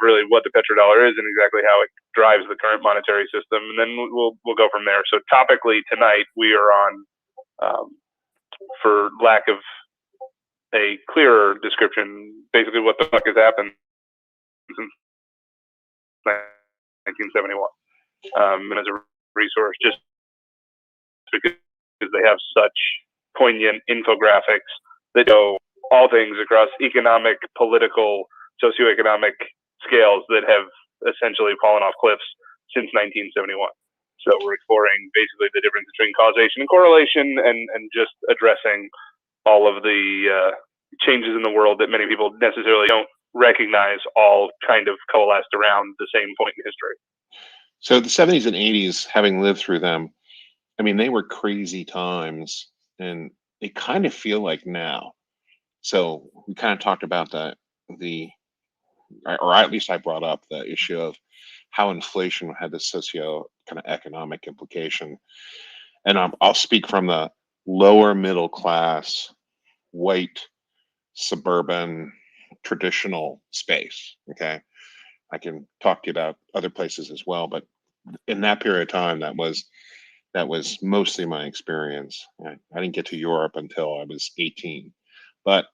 really what the petrodollar is and exactly how it drives the current monetary system, and then we'll go from there. So topically tonight, we are on, for lack of a clearer description, basically what the fuck has happened since 1971, and as a resource, just because they have such poignant infographics that show all things across economic, political, socioeconomic scales that have essentially fallen off cliffs since 1971. So we're exploring basically the difference between causation and correlation, and just addressing all of the changes in the world that many people necessarily don't recognize, all kind of coalesced around the same point in history. So the 70s and 80s, having lived through them, I mean, they were crazy times, and they kind of feel like now. So we kind of talked about or at least I brought up the issue of how inflation had this socio kind of economic implication. And I'll speak from the lower middle class, white, suburban, traditional space. Okay. I can talk to you about other places as well, but in that period of time, that was mostly my experience. I didn't get to Europe until I was 18, but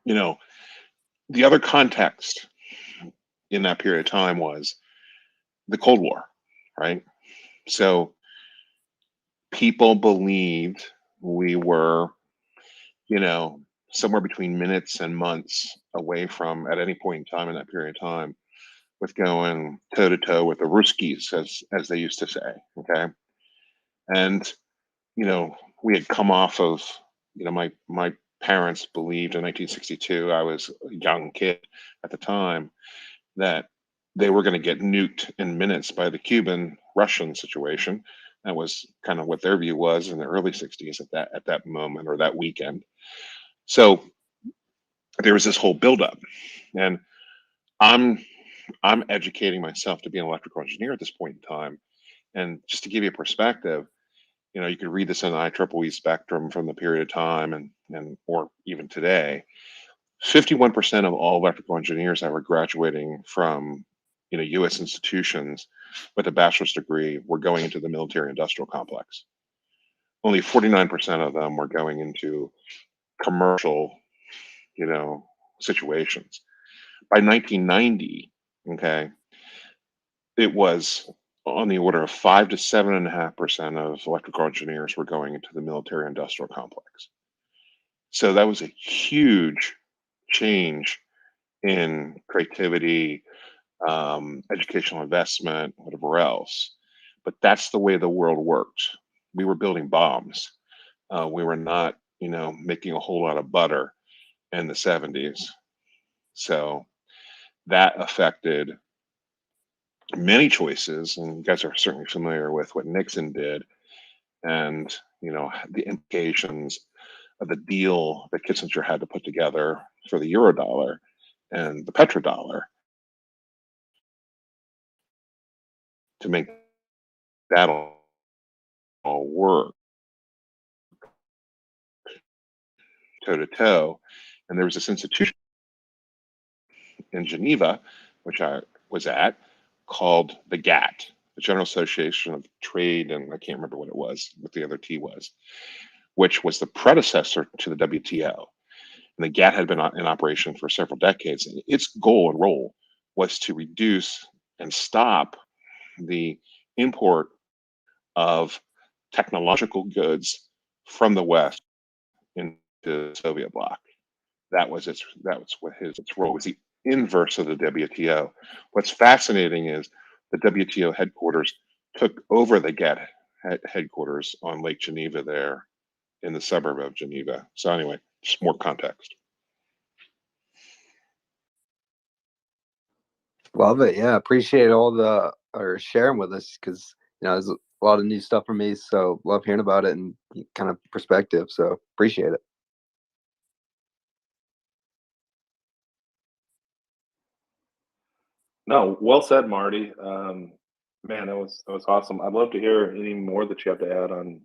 you know, the other context in that period of time was the Cold War, right? So people believed we were, somewhere between minutes and months away from, at any point in time in that period of time, with going toe to toe with the Ruskies, as they used to say. Okay, and we had come off of, my parents believed in 1962. I was a young kid at the time, that they were going to get nuked in minutes by the Cuban-Russian situation. That was kind of what their view was in the early 60s at that moment, or that weekend. So there was this whole buildup, and I'm educating myself to be an electrical engineer at this point in time. And just to give you a perspective, you could read this in the IEEE spectrum from the period of time and or even today. 51% of all electrical engineers that were graduating from U.S. institutions with a bachelor's degree were going into the military-industrial complex. Only 49% of them were going into commercial, situations. By 1990, okay, it was on the order of 5 to 7.5% of electrical engineers were going into the military-industrial complex. So that was a huge change in creativity, educational investment, whatever else. But that's the way the world worked. We were building bombs. We were not, making a whole lot of butter in the 70s. So that affected many choices, and you guys are certainly familiar with what Nixon did, and the implications of the deal that Kissinger had to put together for the Eurodollar and the petrodollar to make that all work toe to toe. And there was this institution in Geneva, which I was at, called the GATT, the General Association of Trade, and I can't remember what the other T was, which was the predecessor to the WTO. And the GATT had been in operation for several decades, and its goal and role was to reduce and stop the import of technological goods from the West into the Soviet bloc. That was its role. It was the inverse of the WTO. What's fascinating is the WTO headquarters took over the GATT headquarters on Lake Geneva there in the suburb of Geneva. So anyway, just more context. Love it. Yeah, appreciate all sharing with us, because there's a lot of new stuff for me. So love hearing about it and kind of perspective. So appreciate it. No, well said, Marty. Man, that was awesome. I'd love to hear any more that you have to add on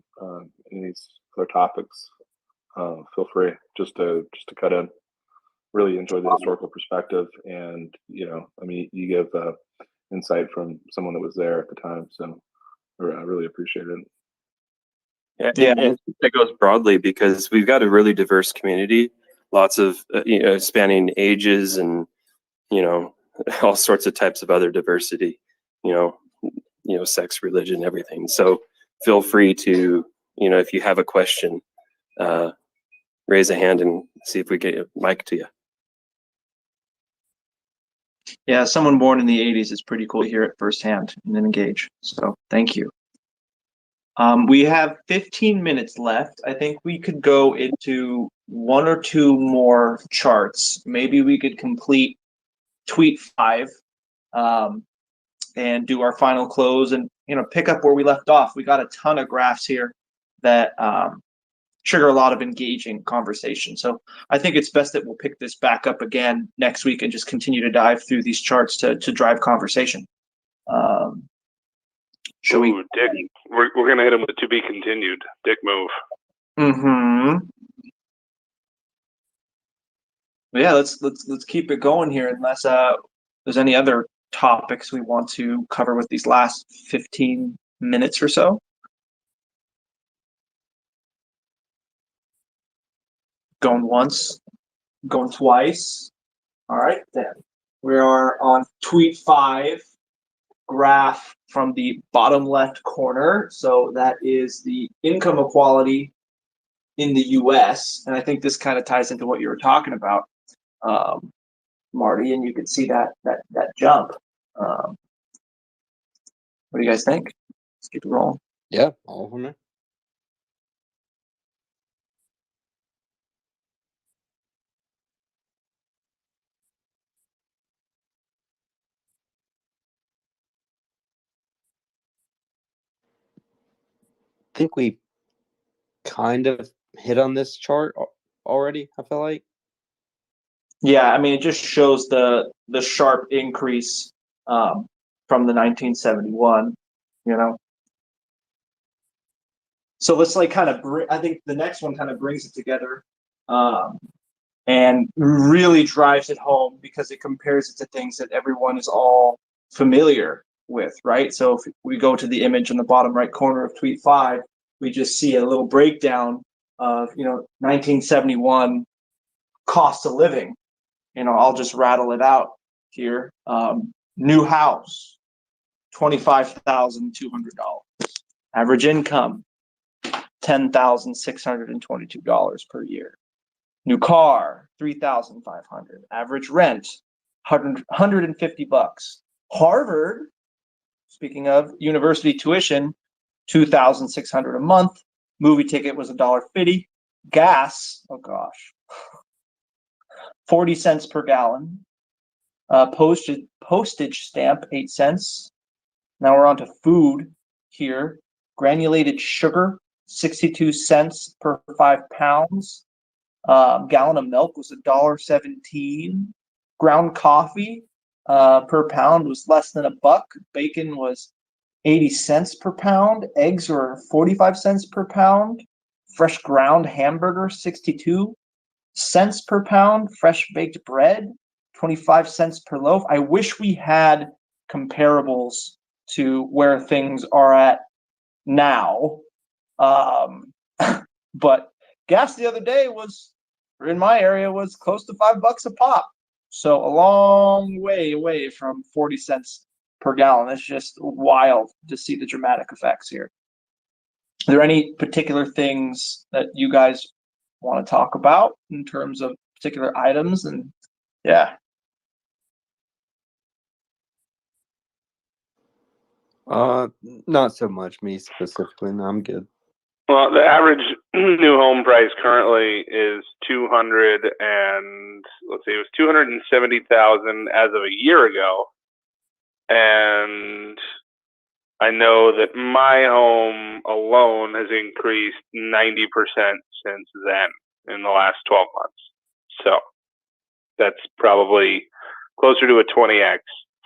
any of these other topics. Feel free just to cut in. Really enjoy the historical perspective, and you give insight from someone that was there at the time. So I really appreciate it. Yeah, and that goes broadly because we've got a really diverse community, lots of spanning ages and all sorts of types of other diversity, sex, religion, everything. So feel free to, if you have a question, raise a hand and see if we get a mic to you. Yeah, someone born in the 80s, it's pretty cool to hear it firsthand and then engage. So thank you. We have 15 minutes left. I think we could go into one or two more charts. Maybe we could complete tweet 5 and do our final close and pick up where we left off. We got a ton of graphs here that trigger a lot of engaging conversation. So I think it's best that we'll pick this back up again next week and just continue to dive through these charts to drive conversation. Shall we? Dick, we're gonna hit him with a to be continued. Dick move. Yeah, let's keep it going here, unless there's any other topics we want to cover with these last 15 minutes or so. Going once, going twice. All right, then. We are on tweet 5, graph from the bottom left corner. So that is the income equality in the US. And I think this kind of ties into what you were talking about, Marty, and you can see that jump. What do you guys think? Let's keep it rolling. Yeah, all from there. I think we kind of hit on this chart already, I feel like. Yeah, I mean, it just shows the sharp increase from the 1971, you know. So let's like kind of I think the next one kind of brings it together and really drives it home because it compares it to things that everyone is all familiar with, right? So if we go to the image in the bottom right corner of tweet 5, we just see a little breakdown of, 1971 cost of living. I'll just rattle it out here. New house, $25,200. Average income, $10,622 per year. New car, $3,500. Average rent, $150. Harvard, speaking of university tuition, $2,600 a month. Movie ticket was $1.50. Gas, oh gosh, 40 cents per gallon. Postage stamp, 8 cents. Now we're on to food here. Granulated sugar, 62 cents per 5 pounds. Gallon of milk was $1.17. Ground coffee per pound was less than $1. Bacon was 80 cents per pound. Eggs were 45 cents per pound. Fresh ground hamburger, 62 cents per pound. Fresh baked bread, 25 cents per loaf. I wish we had comparables to where things are at now. But gas the other day in my area was close to $5 a pop. So a long way away from 40 cents per gallon. It's just wild to see the dramatic effects here. Are there any particular things that you guys want to talk about in terms of particular items? And yeah. Not so much me specifically. No, I'm good. Well, the average new home price currently is $270,000 as of a year ago, and I know that my home alone has increased 90% since then in the last 12 months. So that's probably closer to a 20x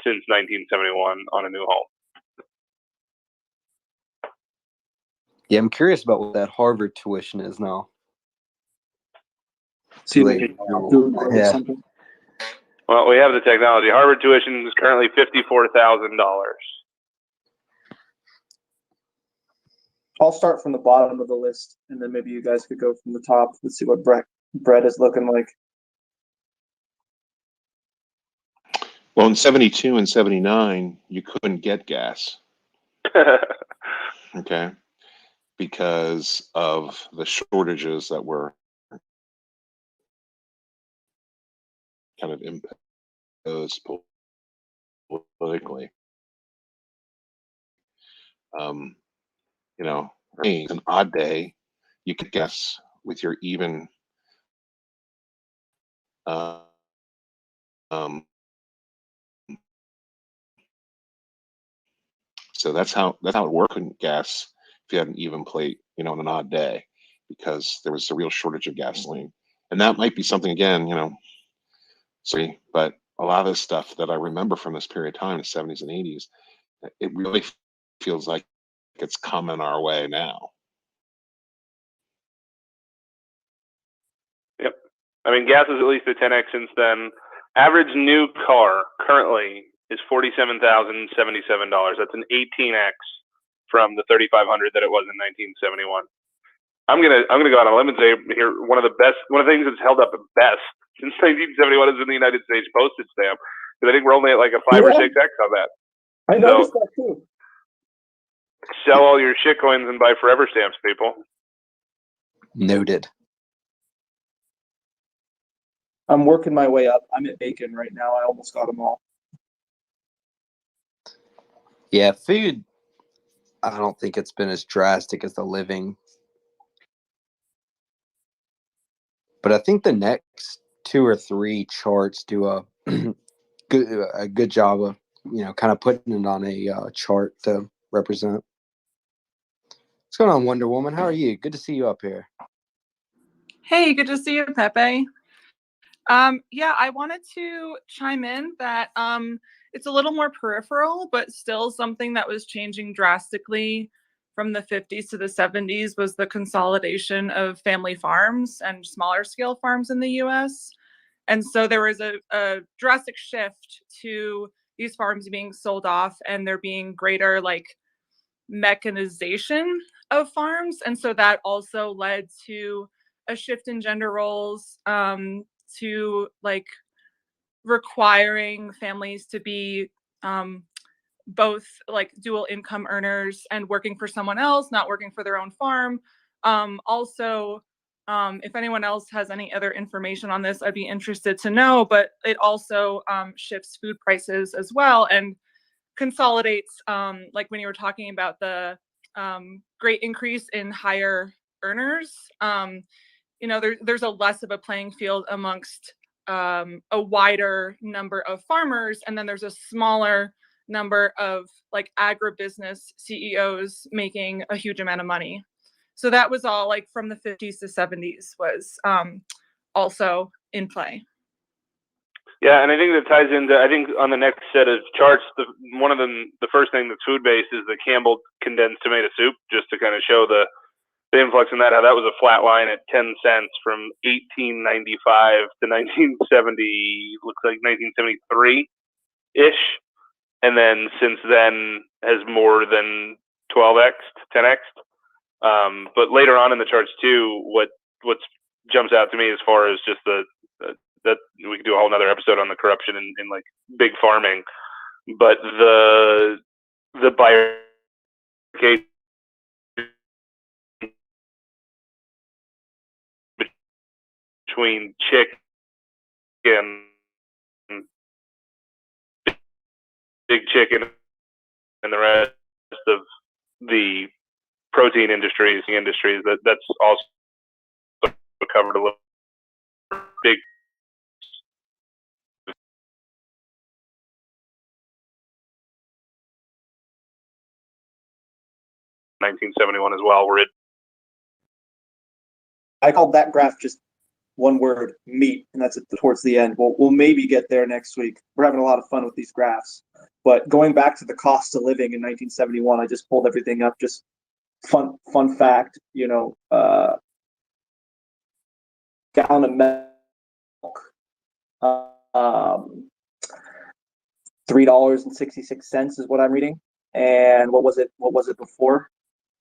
since 1971 on a new home. Yeah, I'm curious about what that Harvard tuition is now. See if we can do something. Well, we have the technology. Harvard tuition is currently $54,000. I'll start from the bottom of the list, and then maybe you guys could go from the top. Let's see what bread is looking like. Well, in 72 and 79, you couldn't get gas. Okay. Because of the shortages that were kind of imposed politically. An odd day, you could guess with your even so that's how it worked. Couldn't guess if you had an even plate, on an odd day, because there was a real shortage of gasoline. And that might be something again, but a lot of this stuff that I remember from this period of time, the 70s and 80s, it really feels like it's coming our way now. Yep. I mean, gas is at least a 10x since then. Average new car currently is $47,077. That's an 18x from the 3,500 that it was in 1971. I'm gonna go out on a limb and say here one of the things that's held up the best since 1971 is in the United States postage stamp, because I think we're only at like a 5 or 6x on that. I noticed that too. Sell all your shit coins and buy forever stamps, people. Noted. I'm working my way up. I'm at bacon right now. I almost got them all. Yeah, food, I don't think it's been as drastic as the living. But I think the next 2 or 3 charts do a good job of, kind of putting it on a chart to represent. What's going on, Wonder Woman? How are you? Good to see you up here. Hey, good to see you, Pepe. Yeah, I wanted to chime in that it's a little more peripheral, but still something that was changing drastically from the 50s to the 70s was the consolidation of family farms and smaller scale farms in the US. And so there was a drastic shift to these farms being sold off and there being greater mechanization of farms. And so that also led to a shift in gender roles, to requiring families to be both dual income earners and working for someone else, not working for their own farm. Also, if anyone else has any other information on this, I'd be interested to know, but it also shifts food prices as well and consolidates, when you were talking about the great increase in higher earners, there's a less of a playing field amongst a wider number of farmers, and then there's a smaller number of agribusiness CEOs making a huge amount of money. So that was all from the 50s to 70s was also in play. Yeah, and I think that ties into, I think on the next set of charts, one of them, the first thing that's food-based is the Campbell condensed tomato soup, just to kind of show the influx in that, how that was a flat line at 10 cents from 1895 to 1970, looks like 1973-ish. And then since then has more than 12x'd, 10x'd. But later on in the charts too, what jumps out to me as far as just that we could do a whole nother episode on the corruption in big farming, but the bifurcation between chicken, big chicken, and the rest of the protein industries, that's also covered a little big. 1971 as well, where I called that graph just one word, meat, and that's towards the end. We'll maybe get there next week. We're having a lot of fun with these graphs. But going back to the cost of living in 1971, I just pulled everything up. Just fun fact, gallon of milk, $3.66 is what I'm reading. And what was it before?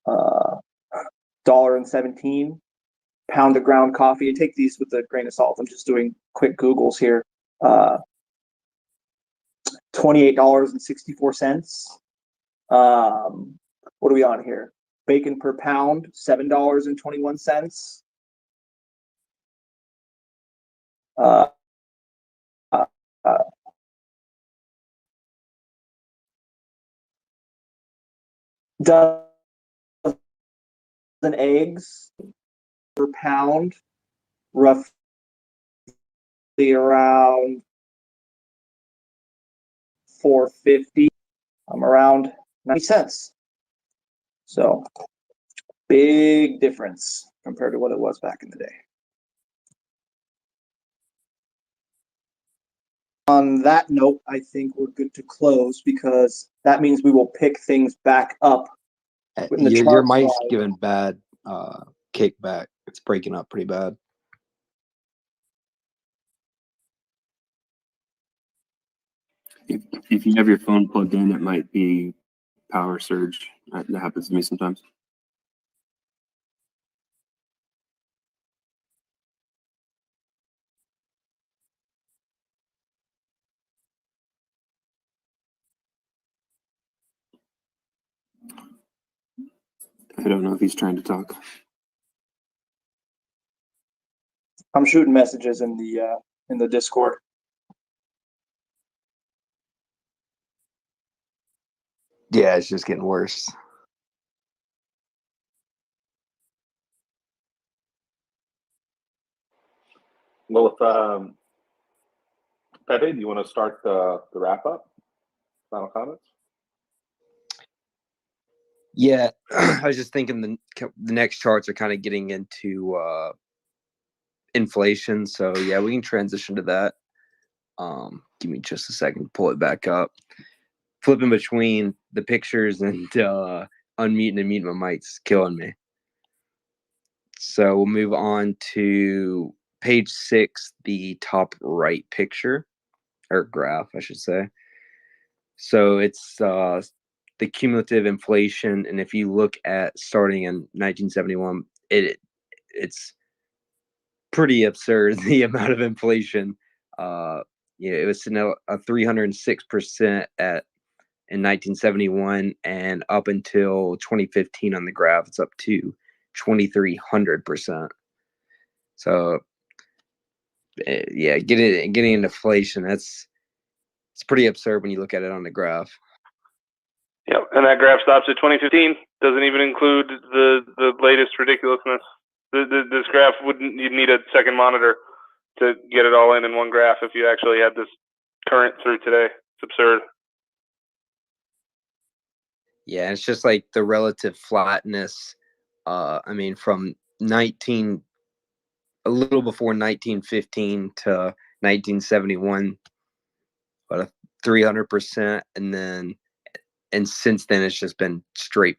$1.17. Pound of ground coffee. Take these with a grain of salt. I'm just doing quick Googles here. $28.64. What are we on here? Bacon per pound, $7.21. Dozen eggs per pound, roughly around $4.50. I'm around 90 cents. So big difference compared to what it was back in the day. On that note, I think we're good to close because that means we will pick things back up. Your mic's giving bad kickback. It's breaking up pretty bad. If you have your phone plugged in, it might be power surge. That happens to me sometimes. I don't know if he's trying to talk. I'm shooting messages in the Discord. Yeah, it's just getting worse. Well, if Pepe, do you want to start the wrap up? Final comments? Yeah, I was just thinking the next charts are kind of getting into inflation. So yeah, we can transition to that. Give me just a second to pull it back up. Flipping between the pictures and unmuting and muting my mic's killing me. So we'll move on to page 6, the top right picture, or graph, I should say. So it's the cumulative inflation, and if you look at starting in 1971, it's pretty absurd the amount of inflation. It was sitting at 306% in 1971, and up until 2015 on the graph, it's up to 2,300%. So, yeah, getting into inflation, it's pretty absurd when you look at it on the graph. Yep, and that graph stops at 2015. Doesn't even include the latest ridiculousness. This graph you'd need a second monitor to get it all in one graph if you actually had this current through today. It's absurd. Yeah, it's just like the relative flatness. I mean, from a little before 1915 to 1971, about 300%, and since then it's just been straight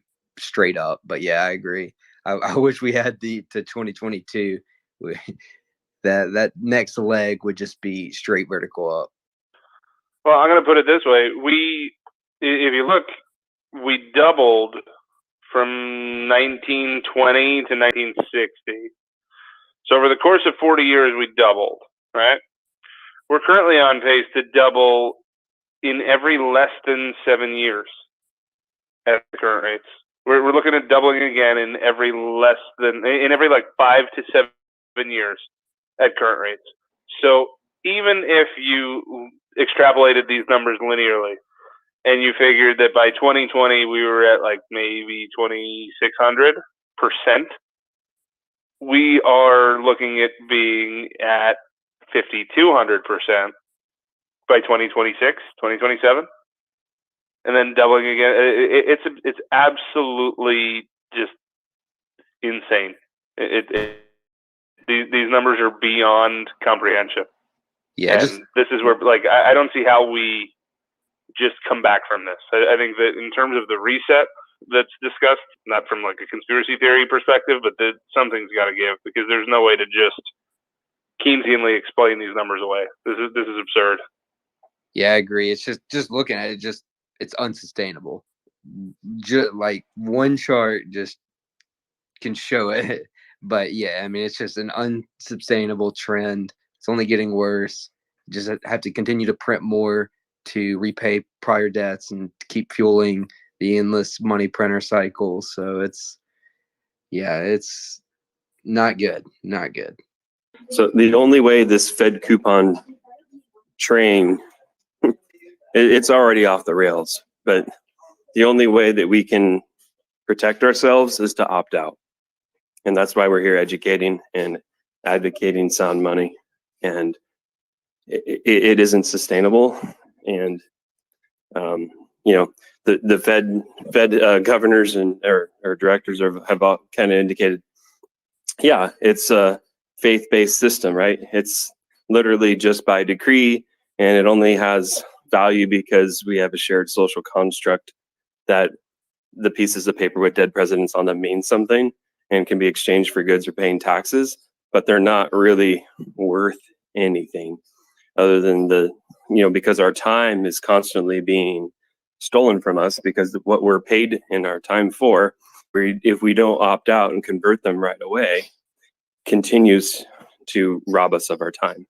up. But yeah, I agree. I wish we had to 2022. That next leg would just be straight vertical up. Well, I'm going to put it this way: if you look, we doubled from 1920 to 1960. So over the course of 40 years, we doubled. Right? We're currently on pace to double in every less than 7 years at the current rates. We're looking at doubling again in every like 5 to 7 years at current rates. So even if you extrapolated these numbers linearly and you figured that by 2020 we were at like maybe 2,600%, we are looking at being at 5,200% by 2026, 2027. And then doubling again. It's absolutely just insane. These numbers are beyond comprehension. Yeah, and this is where I don't see how we just come back from this. I think that in terms of the reset that's discussed, not from like a conspiracy theory perspective, but that something's got to give, because there's no way to just Keynesianly explain these numbers away. This is absurd. Yeah, I agree. It's just looking at it, it's unsustainable. Just like one chart just can show it, but yeah, I mean, it's just an unsustainable trend. It's only getting worse. You just have to continue to print more to repay prior debts and keep fueling the endless money printer cycle. So it's not good. Not good. So the only way this Fed coupon train, it's already off the rails, but the only way that we can protect ourselves is to opt out. And that's why we're here educating and advocating sound money. And it isn't sustainable. And, the Fed governors or directors have all kind of indicated, yeah, it's a faith-based system, right? It's literally just by decree, and it only has value because we have a shared social construct that the pieces of paper with dead presidents on them mean something and can be exchanged for goods or paying taxes, but they're not really worth anything other than the because our time is constantly being stolen from us, because what we're paid in our time for, if we don't opt out and convert them right away, continues to rob us of our time.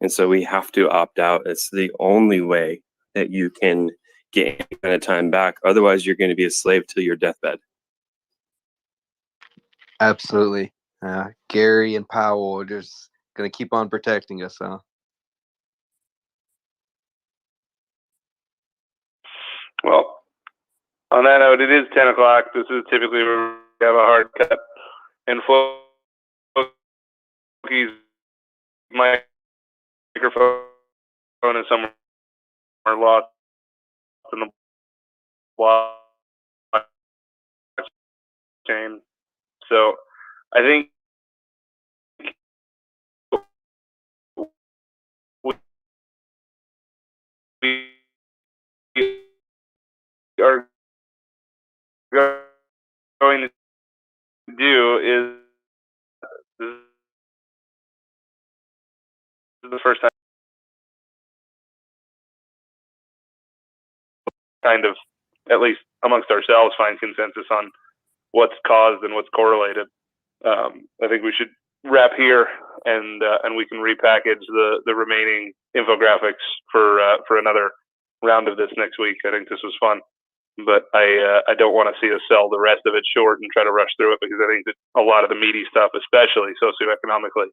And so we have to opt out. It's the only way that you can get any kind of time back. Otherwise, you're going to be a slave till your deathbed. Absolutely. Gary and Powell are just going to keep on protecting us, huh? Well, on that note, it is 10 o'clock. This is typically where we have a hard cut. And Floki's microphone is somewhere lost in the blockchain. So I think we are going to do is the first time kind of, at least amongst ourselves, find consensus on what's caused and what's correlated. I think we should wrap here, and we can repackage the remaining infographics for another round of this next week. I think this was fun, but I don't want to see us sell the rest of it short and try to rush through it, because I think that a lot of the meaty stuff, especially socioeconomically,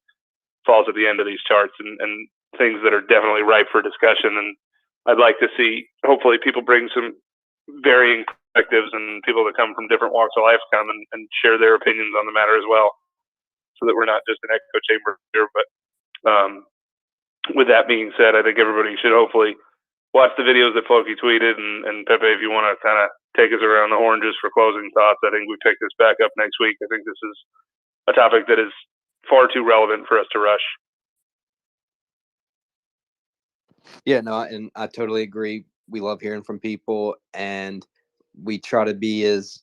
falls at the end of these charts and things that are definitely ripe for discussion. And I'd like to see, hopefully, people bring some varying perspectives and people that come from different walks of life come and share their opinions on the matter as well, so that we're not just an echo chamber here. But with that being said, I think everybody should hopefully watch the videos that Floki tweeted. And Pepe, if you want to kind of take us around the horn just for closing thoughts, I think we pick this back up next week. I think this is a topic that is far too relevant for us to rush. Yeah, no, and I totally agree. We love hearing from people, and we try to be as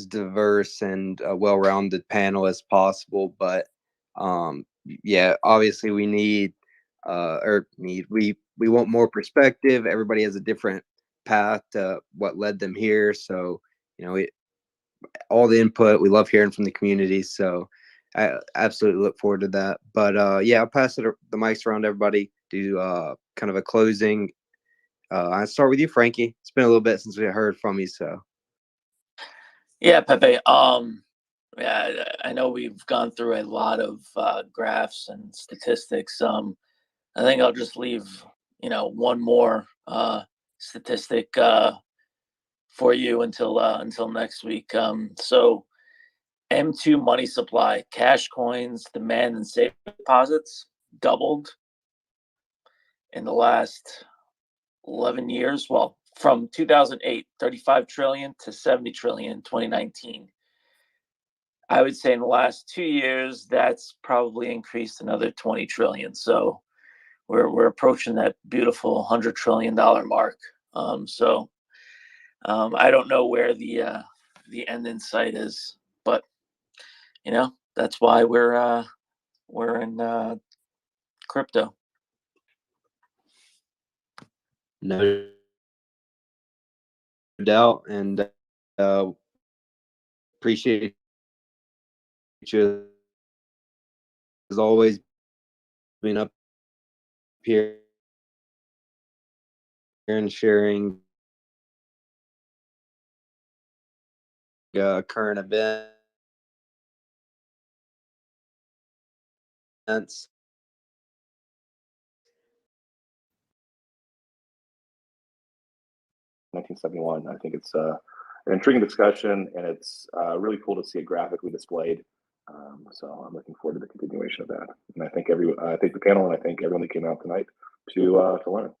diverse and well-rounded panel as possible. But yeah, obviously we need we want more perspective. Everybody has a different path to what led them here. So, all the input, we love hearing from the community. So I absolutely look forward to that. But yeah, I'll pass the mics around to everybody, do kind of a closing. I'll start with you, Frankie. It's been a little bit since we heard from you. So yeah, Pepe. Yeah, I know we've gone through a lot of graphs and statistics. I think I'll just leave, one more statistic for you until next week. So M2 money supply, cash coins, demand, and safe deposits doubled in the last 11 years. Well, from 2008, 35 trillion to 70 trillion in 2019. I would say in the last 2 years, that's probably increased another 20 trillion. So we're approaching that beautiful $100 trillion mark. So I don't know where the end in sight is, but that's why we're in crypto. no doubt, and appreciate you as always being up here and sharing current events. 1971. I think it's an intriguing discussion, and it's really cool to see it graphically displayed. So I'm looking forward to the continuation of that. And I thank the panel, and I thank everyone that came out tonight to learn.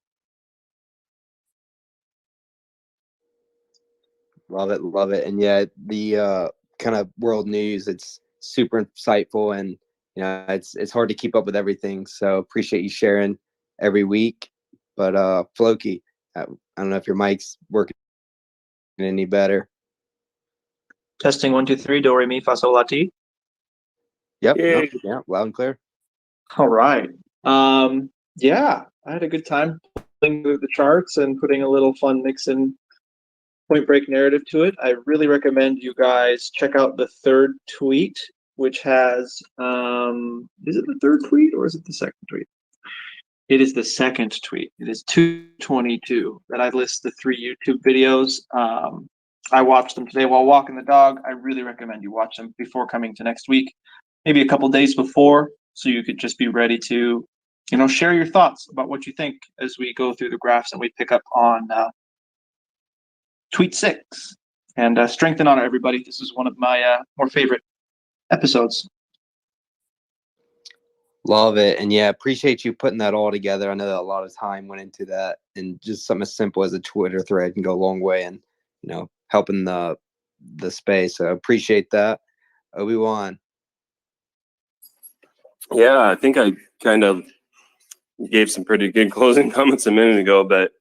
Love it. And yeah, the kind of world news, it's super insightful, and it's hard to keep up with everything. So appreciate you sharing every week. But Floki, I don't know if your mic's working any better. Testing 1 2 3. Do re mi fa sol la ti. Yep. Yeah, loud and clear. All right. Yeah. I had a good time pulling through the charts and putting a little fun Nixon Point Break narrative to it. I really recommend you guys check out the third tweet, which has, is it the third tweet or is it the second tweet? It is the second tweet. It is 222 that I list the 3 YouTube videos. I watched them today while walking the dog. I really recommend you watch them before coming to next week, maybe a couple days before, so you could just be ready to, share your thoughts about what you think as we go through the graphs and we pick up on tweet 6. And strength and honor, everybody. This is one of my more favorite episodes. Love it. And yeah, appreciate you putting that all together. I know that a lot of time went into that, and just something as simple as a Twitter thread can go a long way in, helping the space. So appreciate that. Obi-Wan. Yeah, I think I kind of gave some pretty good closing comments a minute ago, but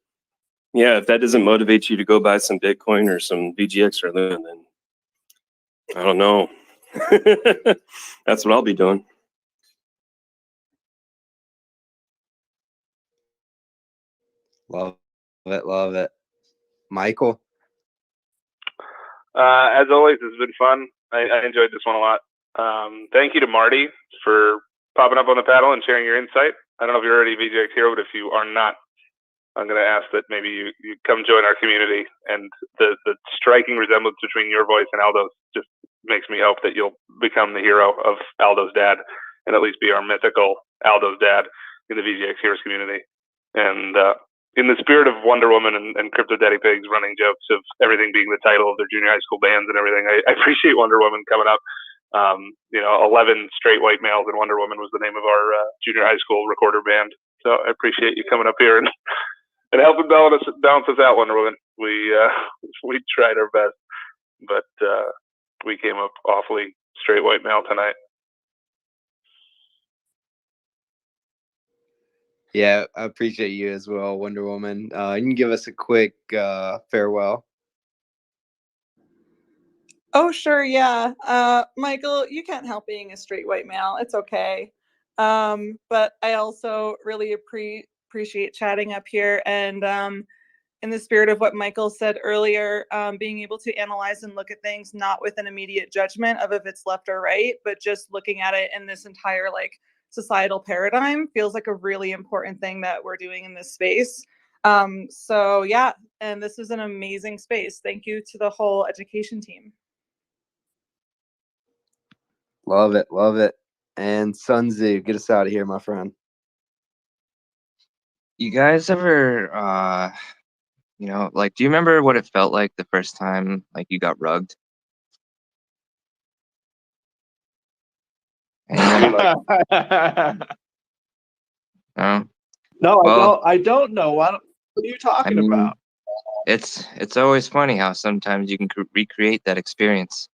yeah, if that doesn't motivate you to go buy some Bitcoin or some VGX or Luna, then I don't know. That's what I'll be doing. Love it. Love it. Michael. As always, it's been fun. I enjoyed this one a lot. Thank you to Marty for popping up on the paddle and sharing your insight. I don't know if you're already a VGX hero, but if you are not, I'm going to ask that maybe you come join our community. And the striking resemblance between your voice and Aldo's just makes me hope that you'll become the hero of Aldo's dad and at least be our mythical Aldo's dad in the VGX Heroes community. And in the spirit of Wonder Woman and Crypto Daddy Pigs running jokes of everything being the title of their junior high school bands and everything, I appreciate Wonder Woman coming up. 11 straight white males and Wonder Woman was the name of our junior high school recorder band. So I appreciate you coming up here and helping balance us out, Wonder Woman. We tried our best, but we came up awfully straight white male tonight. Yeah, I appreciate you as well, Wonder Woman. You can give us a quick farewell. Oh, sure, yeah. Michael, you can't help being a straight white male. It's okay. But I also really appreciate chatting up here. And in the spirit of what Michael said earlier, being able to analyze and look at things not with an immediate judgment of if it's left or right, but just looking at it in this entire societal paradigm feels like a really important thing that we're doing in this space. So yeah, and this is an amazing space. Thank you to the whole education team. Love it. Love it. And Sun Tzu, get us out of here, my friend. You guys ever, do you remember what it felt like the first time, you got rugged? No, Well, I don't know. What are you talking about? It's always funny how sometimes you can recreate that experience.